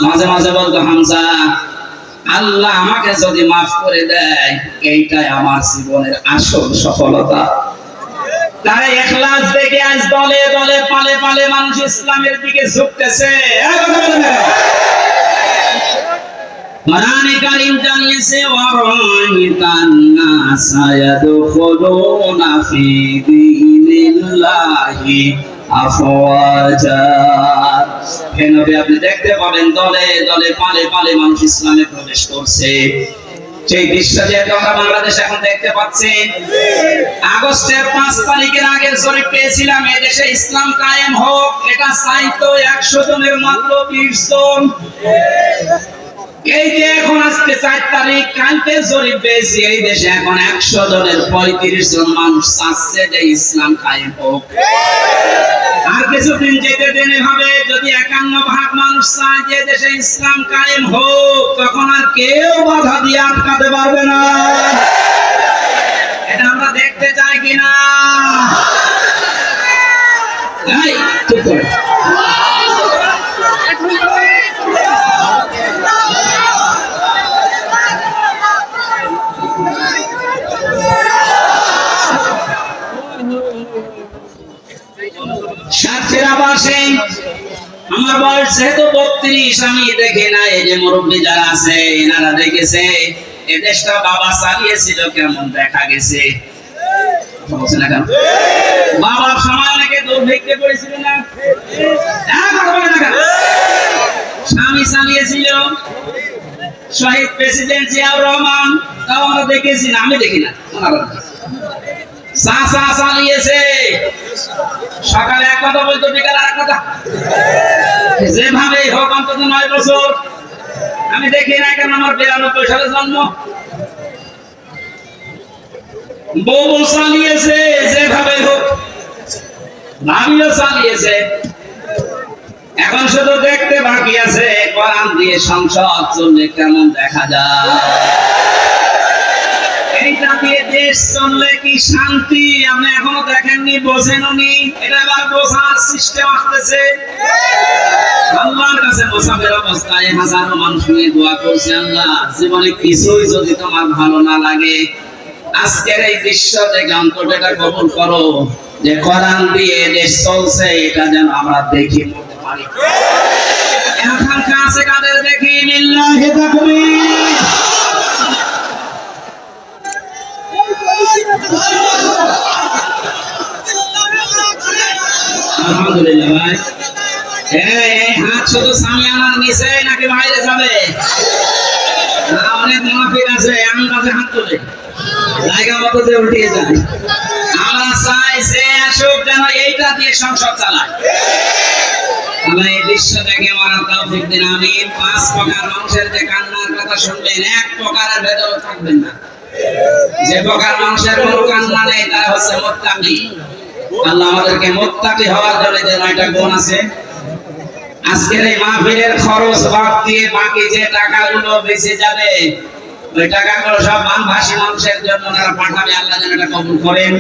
মাঝে মাঝে বলতো, হামজা, আল্লাহ আমাকে যদি মাফ করে দেয়, এইটাই আমার জীবনের আসল সফলতা। তারা ইখলাস দেখে আজ দলে দলে পালে পালে মানুষ ইসলামের দিকে ঝুঁকতেছে। কোরআনে কারীম জানিয়েছে ওয়ারাইতান নাসা ইয়াদখুলুনা ফি দীনিল্লাহি আফওয়াজা। হে নবী, আপনি দেখতে পাবেন দলে দলে পালে পালে মানুষ ইসলামে প্রবেশ করছে। সেই দৃশ্য যেহেতু আমরা বাংলাদেশ এখন দেখতে পাচ্ছি। আগস্টের 5 তারিখের আগের জরিপ পেয়েছিলাম এদেশে ইসলাম কায়েম হোক, এটা চাইতো 100 জনের মাত্র 20 জন। এই যে এখন আজকে 4 তারিখ, কালকে জরিপ পেয়েছি এই দেশে এখন 100 জনের 35 জন মানুষ চাচ্ছে যে ইসলাম কায়েম হোক। আর কিছুদিন যেতে দেনে হবে, যদি 51% মানুষ চায় যে দেশে ইসলাম কায়েম হোক, তখন আর কেউ বাধা দিয়ে আটকাতে পারবে না। এটা আমরা দেখতে চাই কিনা? এই চুপ করে। আমার বয়স যেহেতু 32, আমি দেখি না। এই যে মুরব্বী যারা আছে এনারা দেখেছে এই দেশটা বাবা চালিয়েছিল, কেমন দেখা গেছে। বাবার সময় অনেকে দুর্ভিক্ষে পড়েছিল না, স্বামী চালিয়েছিল, শহীদ প্রেসিডেন্ট জিয়াউর রহমান, তাও আমরা দেখেছি না, আমি দেখি না। চাচা চালিয়েছে, সকালে এক কথা বলতো, বিকালে আর কথা, যেভাবে হোক অন্তত 9 বছর। আমি দেখি না, কেন আমার 92 সালে জন্ম। বউ চালিয়েছে, যেভাবে হোক, ভাবিও চালিয়েছে। এখন শুধু দেখতে বাকি আছে কোরআন দিয়ে সংসদ চললে কেমন দেখা যায়। এইটা দিয়ে দেশ চললে কি শান্তি, আপনি এখনো দেখেননি, বোঝেননি। এটা আবার বোঝার সিস্টেম আসতেছে। আল্লাহর কাছে মোসাফের অবস্থায় হাজারো মানুষ নিয়ে দোয়া করছে, আল্লাহ জীবনে কিছুই যদি তোমার ভালো না লাগে, আজকের এই দৃশ্য থেকে অন্তত এটা কবুল করো যে কোরআন দিয়ে দেশ চলছে, এটা যেন আমরা দেখি মরতে পারি। এখন কাছে কাদের দেখি, লিল্লাহি তাকবীর। আলহামদুলিল্লাহ ভাই। এই হাত শুধু সামিয়ানার নিচে নাকি বাইরে যাবে? অনেক মুনাফিক আছে এমন কাছে হাত তোলে, জায়গা মতো যে উঠিয়ে যায়। আমরা চাই সে আসুক, যেন এইটা দিয়ে সংসদ চালায়। আল্লাহ এই দৃশ্য দেখে মারা তৌফিক দিন, আমিন। 5 প্রকার মানুষের যে কান্নার কথা শুনবেন, এক প্রকারের ভেতরে থাকবেন না। যে প্রকার মানুষের কোনো কান্না নেই তারা হচ্ছে মুত্তাকি। আল্লাহ আমাদেরকে মুত্তাকি হওয়ার জন্য যে 9টা গুণ আছে, আজকের এই মাহফিলের খরচ বাদ দিয়ে বাকি যে টাকাগুলো বেঁচে যাবে, ওই টাকাগুলো সব বানভাসী মানুষের জন্য ওনারা পাঠাবে। আল্লাহ যেন এটা কবুল করেন।